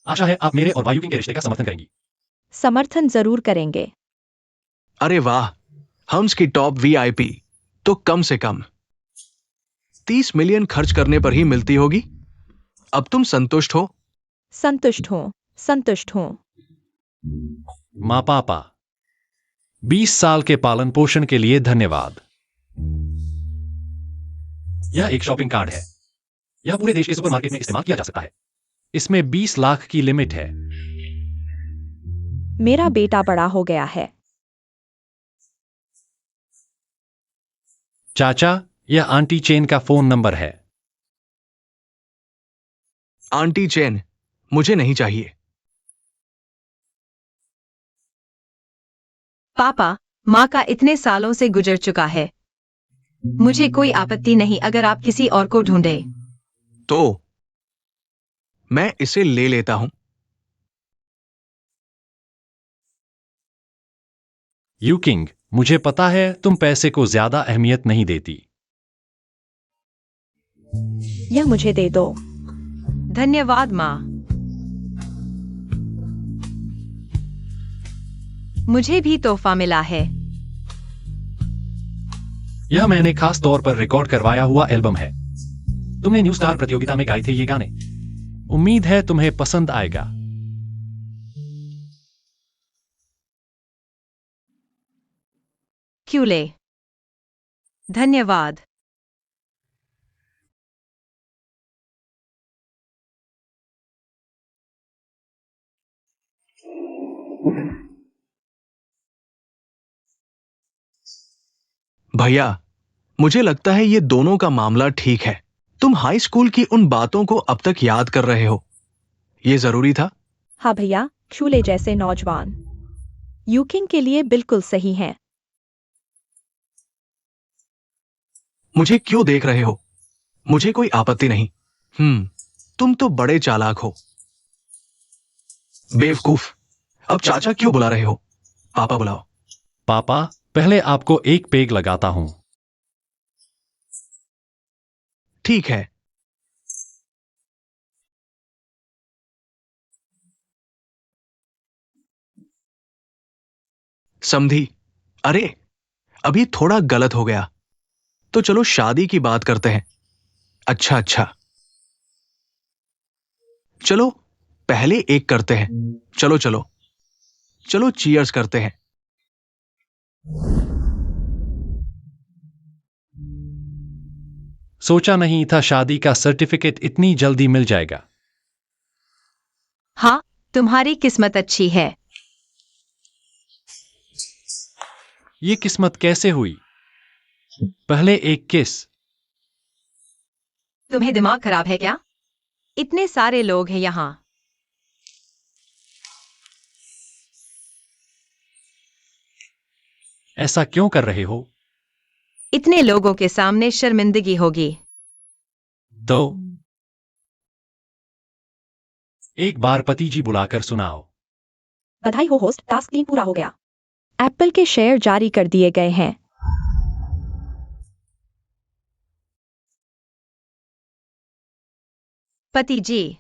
आशा है आप मेरे और वायुकिंग के रिश्ते का समर्थन करेंगी। समर्थन जरूर करेंगे। अरे वाह, हम्स की टॉप वीआईपी तो कम से कम 30 मिलियन खर्च करने पर ही मिलती होगी। अब तुम संतुष्ट हो? संतुष्ट हूँ, संतुष्ट हूँ। माँ पापा, 20 साल के पालन पोषण के लिए धन्यवाद। यह एक शॉपिंग कार्ड है। यह पूरे देश के सुपरमार्केट में इस्तेमाल किया जा सकता है। इसमें 20 लाख की लिमिट है। मेरा बेटा बड़ा हो गया है। चाचा, यह आंटी चेन का फोन नंबर है। आंटी चेन मुझे नहीं चाहिए। पापा, माँ का इतने सालों से गुजर चुका है। मुझे कोई आपत्ति नहीं अगर आप किसी और को ढूंढे। तो मैं इसे ले लेता हूं। यूकिंग, मुझे पता है तुम पैसे को ज्यादा अहमियत नहीं देती। यह मुझे दे दो। धन्यवाद माँ। मुझे भी तोहफा मिला है। यह मैंने खास तौर पर रिकॉर्ड करवाया हुआ एल्बम है। तुमने न्यू स्टार प्रतियोगिता में गाए थे ये गाने। उम्मीद है तुम्हें पसंद आएगा। क्यूले, धन्यवाद। भैया, मुझे लगता है ये दोनों का मामला ठीक है। तुम हाई स्कूल की उन बातों को अब तक याद कर रहे हो। ये जरूरी था? हाँ भैया, शूले जैसे नौजवान यूकिंग के लिए बिल्कुल सही हैं। मुझे क्यों देख रहे हो? मुझे कोई आपत्ति नहीं। तुम तो बड़े चालाक हो। बेवकूफ। अब चाचा क्यों बुला रहे हो? पापा बुलाओ। पापा, पहले आपको एक पेग लगाता हूं। ठीक है। समझी। अरे, अभी थोड़ा गलत हो गया। तो चलो शादी की बात करते हैं। अच्छा अच्छा, चलो पहले एक करते हैं। चलो चलो चलो, चीयर्स करते हैं। सोचा नहीं था शादी का सर्टिफिकेट इतनी जल्दी मिल जाएगा। हाँ, तुम्हारी किस्मत अच्छी है। ये किस्मत कैसे हुई? पहले एक किस। तुम्हें दिमाग खराब है क्या? इतने सारे लोग हैं यहाँ। ऐसा क्यों कर रहे हो? इतने लोगों के सामने शर्मिंदगी होगी। तो एक बार पति जी बुलाकर सुनाओ। बधाई हो होस्ट, टास्क 3 पूरा हो गया। एप्पल के शेयर जारी कर दिए गए हैं। पति जी,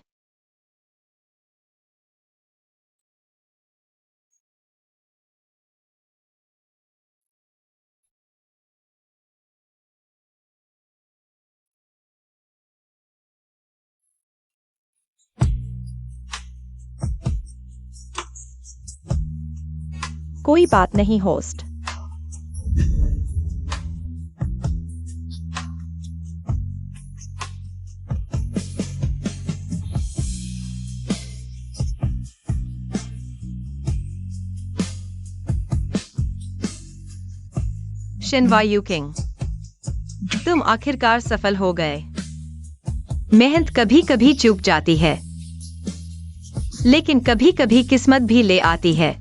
कोई बात नहीं होस्ट। शिनवा यूकिंग, तुम आखिरकार सफल हो गए। मेहनत कभी कभी चूक जाती है, लेकिन कभी कभी किस्मत भी ले आती है।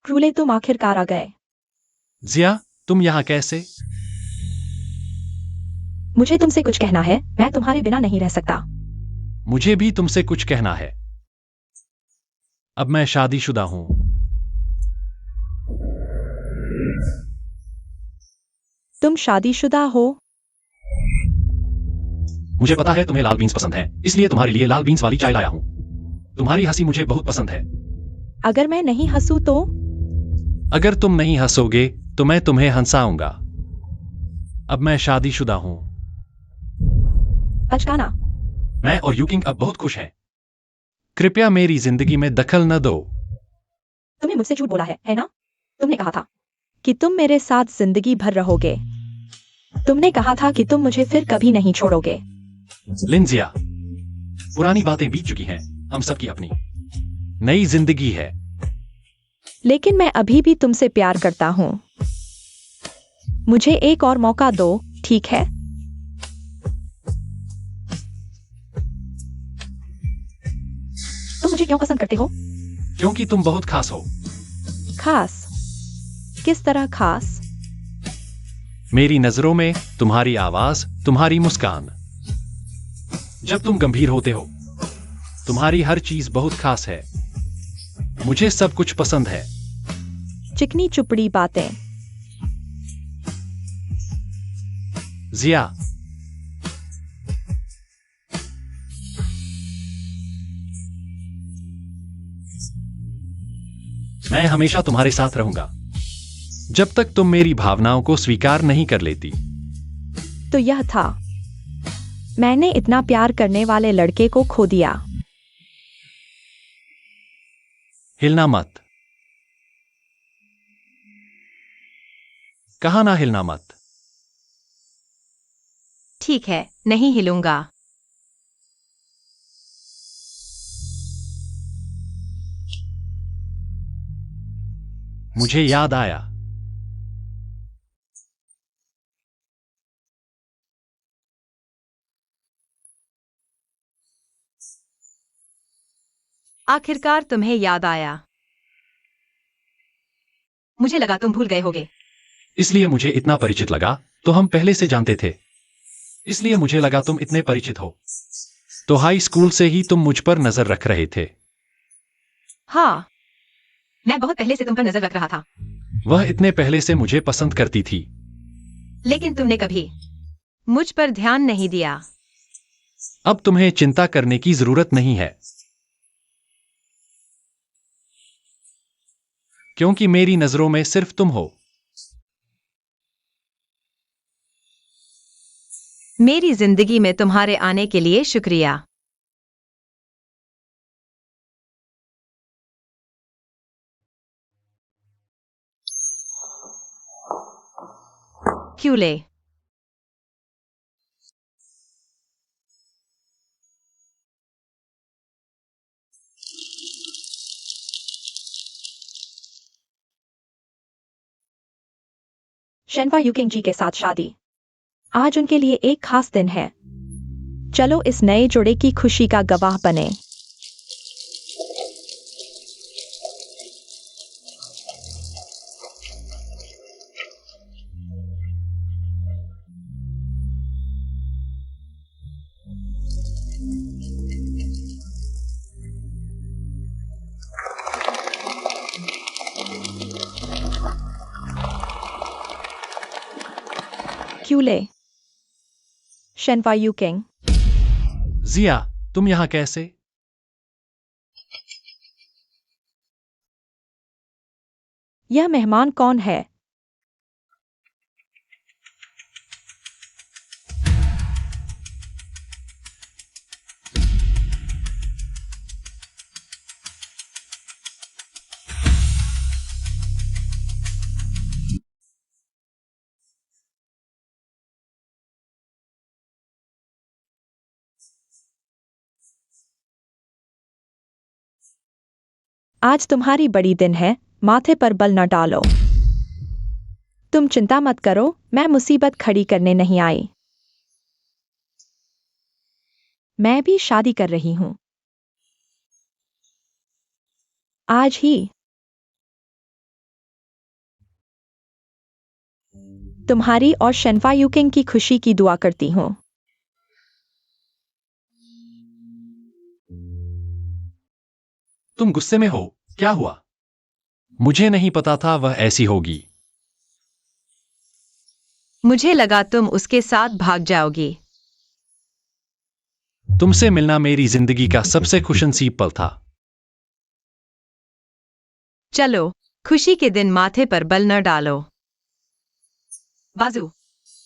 क्रूले, तुम आखिरकार आ गए। जिया, तुम यहाँ कैसे? मुझे तुमसे कुछ कहना है, मैं तुम्हारे बिना नहीं रह सकता। मुझे भी तुमसे कुछ कहना है। अब मैं शादीशुदा हूं। तुम शादीशुदा हो? मुझे पता है तुम्हें लाल बीन्स पसंद है, इसलिए तुम्हारे लिए लाल बीन्स वाली चाय लाया हूं। तुम्हारी हंसी मुझे बहुत पसंद है। अगर मैं नहीं हंसूं तो? अगर तुम नहीं हंसोगे तो मैं तुम्हें हंसाऊंगा। अब मैं शादीशुदा हूं। बचकाना। मैं और यूकिंग अब बहुत खुश हैं। कृपया मेरी जिंदगी में दखल न दो। तुमने मुझसे झूठ बोला है ना? तुमने कहा था कि तुम मेरे साथ जिंदगी भर रहोगे। तुमने कहा था कि तुम मुझे फिर कभी नहीं छोड़ोगे। लिंजिया, पुरानी बातें बीत चुकी हैं। हम सबकी अपनी नई जिंदगी है। लेकिन मैं अभी भी तुमसे प्यार करता हूं। मुझे एक और मौका दो, ठीक है? तुम मुझे क्यों पसंद करते हो? क्योंकि तुम बहुत खास हो। खास? किस तरह खास? मेरी नजरों में तुम्हारी आवाज, तुम्हारी मुस्कान। जब तुम गंभीर होते हो, तुम्हारी हर चीज बहुत खास है। मुझे सब कुछ पसंद है। चिकनी चुपड़ी बातें। जिया, मैं हमेशा तुम्हारे साथ रहूंगा जब तक तुम मेरी भावनाओं को स्वीकार नहीं कर लेती। तो यह था, मैंने इतना प्यार करने वाले लड़के को खो दिया। हिलना मत। कहा ना हिलना मत। ठीक है, नहीं हिलूंगा। मुझे याद आया। आखिरकार तुम्हें याद आया। मुझे लगा तुम भूल गए होगे। इसलिए मुझे इतना परिचित लगा, तो हम पहले से जानते थे। इसलिए मुझे लगा तुम इतने परिचित हो। तो हाई स्कूल से ही तुम मुझ पर नजर रख रहे थे। हाँ, मैं बहुत पहले से तुम पर नजर रख रहा था, वह इतने पहले से मुझे पसंद करती थी। लेकिन तुमने कभी मुझ पर ध्यान नहीं दिया। अब तुम्हें चिंता करने की जरूरत नहीं है, क्योंकि मेरी नजरों में सिर्फ तुम हो। मेरी जिंदगी में तुम्हारे आने के लिए शुक्रिया। क्यूले। शेनफा यूकिंग जी के साथ शादी। आज उनके लिए एक खास दिन है। चलो इस नए जोड़े की खुशी का गवाह बने। क्यूले। शेनफा यूकिंग। जिया, तुम यहां कैसे? यह मेहमान कौन है? आज तुम्हारी बड़ी दिन है, माथे पर बल न डालो। तुम चिंता मत करो, मैं मुसीबत खड़ी करने नहीं आई। मैं भी शादी कर रही हूं। आज ही। तुम्हारी और शेनफा यूकिंग की खुशी की दुआ करती हूं। तुम गुस्से में हो? क्या हुआ? मुझे नहीं पता था वह ऐसी होगी। मुझे लगा तुम उसके साथ भाग जाओगी। तुमसे मिलना मेरी जिंदगी का सबसे खुशनसीब पल था। चलो, खुशी के दिन माथे पर बल न डालो। बाजू।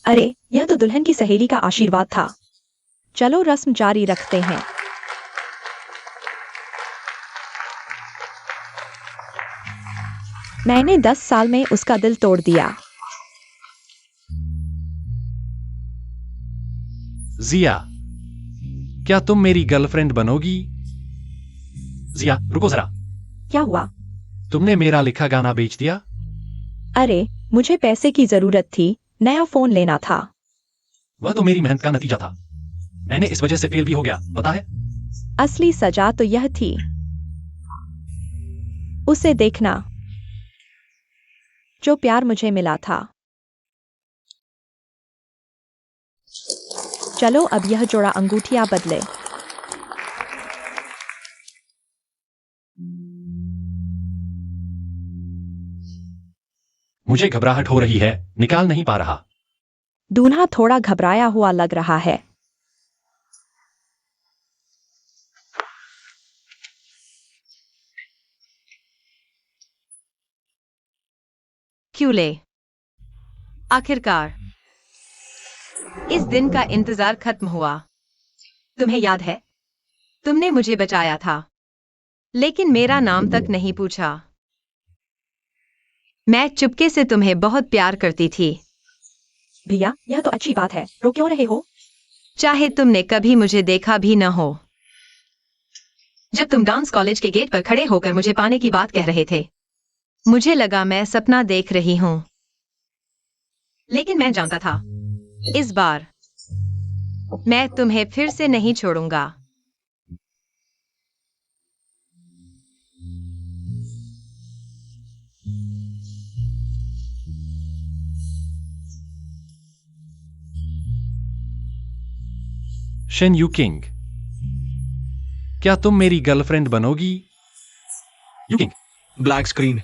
अरे, यह तो दुल्हन की सहेली का आशीर्वाद था। चलो रस्म जारी रखते हैं। मैंने 10 साल में उसका दिल तोड़ दिया। जिया, क्या तुम मेरी गर्लफ्रेंड बनोगी? जिया, रुको जरा। क्या हुआ? तुमने मेरा लिखा गाना बेच दिया? अरे, मुझे पैसे की जरूरत थी, नया फोन लेना था। वह तो मेरी मेहनत का नतीजा था। मैंने इस वजह से फेल भी हो गया, पता है? असली सजा तो यह थी। उसे देखना, जो प्यार मुझे मिला था। चलो अब यह जोड़ा अंगूठियां बदले। मुझे घबराहट हो रही है, निकाल नहीं पा रहा। दूल्हा थोड़ा घबराया हुआ लग रहा है। क्यूले। आखिरकार इस दिन का इंतजार खत्म हुआ। तुम्हें याद है, तुमने मुझे बचाया था, लेकिन मेरा नाम तक नहीं पूछा। मैं चुपके से तुम्हें बहुत प्यार करती थी। भैया, यह तो अच्छी बात है, रो क्यों रहे हो? चाहे तुमने कभी मुझे देखा भी न हो। जब तुम डांस कॉलेज के गेट पर खड़े होकर मुझे पाने की बात कह रहे थे, मुझे लगा मैं सपना देख रही हूं। लेकिन मैं जानता था, इस बार मैं तुम्हें फिर से नहीं छोड़ूंगा। शेन यूकिंग, क्या तुम मेरी गर्लफ्रेंड बनोगी? Yuking, black screen.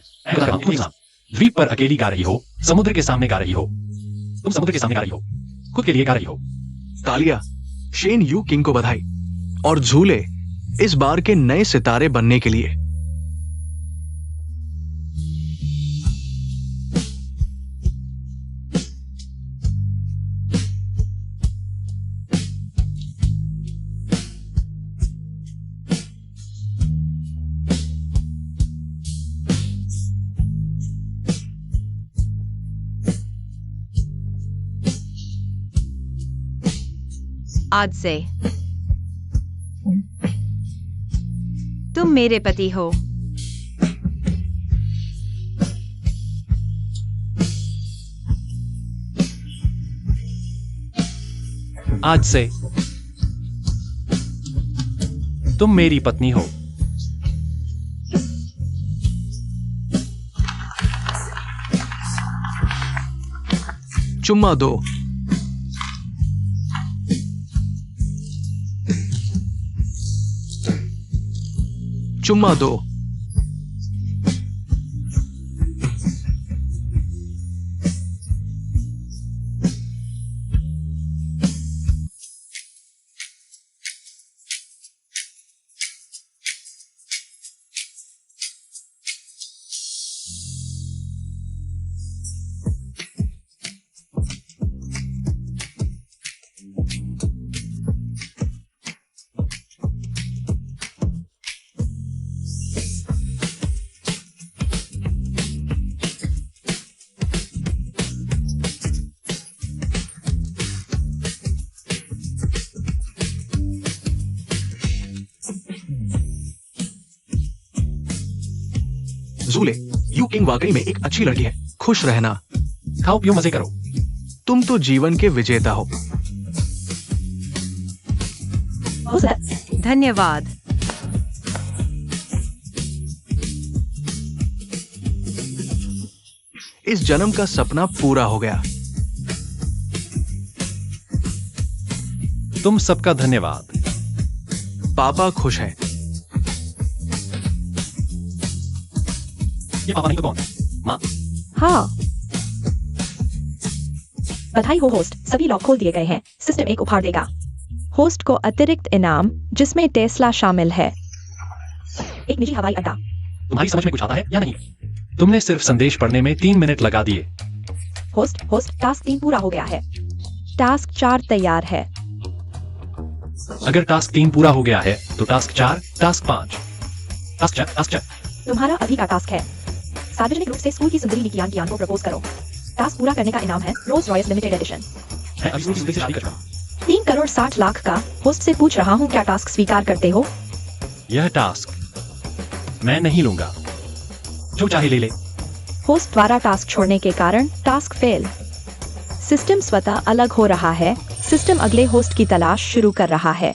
द्वीप पर अकेली गा रही हो, समुद्र के सामने गा रही हो। तुम समुद्र के सामने गा रही हो, खुद के लिए गा रही हो। तालिया, शेन यू किंग को बधाई और झूले इस बार के नए सितारे बनने के लिए। आज से तुम मेरे पति हो। आज से तुम मेरी पत्नी हो। चुम्मा दो। चुम्मा दो। झूले, यू किंग वाकई में एक अच्छी लड़की है। खुश रहना। खाओ पियो मजे करो। तुम तो जीवन के विजेता हो। धन्यवाद। इस जन्म का सपना पूरा हो गया। तुम सबका धन्यवाद। पापा खुश है। ये पापा नहीं तो कौन? माँ। हाँ, बधाई हो होस्ट, सभी लॉक खोल दिए गए हैं। सिस्टम एक उपहार देगा होस्ट को अतिरिक्त इनाम, जिसमें टेस्ला शामिल है। एक निजी हवाई अड्डा। तुम्हारी समझ में कुछ आता है या नहीं? तुमने सिर्फ संदेश पढ़ने में 3 मिनट लगा दिए। होस्ट, टास्क 3 पूरा हो गया है। टास्क 4 तैयार है। अगर टास्क 3 पूरा हो गया है तो टास्क 4, टास्क 5, टास्क 4। तुम्हारा अभी का टास्क है, सार्वजनिक रूप से स्कूल की सुंदरी लिकियान कियान को प्रपोज करो। टास्क पूरा करने का इनाम है रोल्स रॉयस लिमिटेड एडिशन। मैं अभी स्कूल की सुंदरी से शादी कर चुका। 3 करोड़ 60 लाख का। होस्ट से पूछ रहा हूँ, क्या टास्क स्वीकार करते हो? यह टास्क मैं नहीं लूंगा, जो चाहे ले ले। होस्ट द्वारा टास्क छोड़ने के कारण टास्क फेल। सिस्टम स्वतः अलग हो रहा है। सिस्टम अगले होस्ट की तलाश शुरू कर रहा है।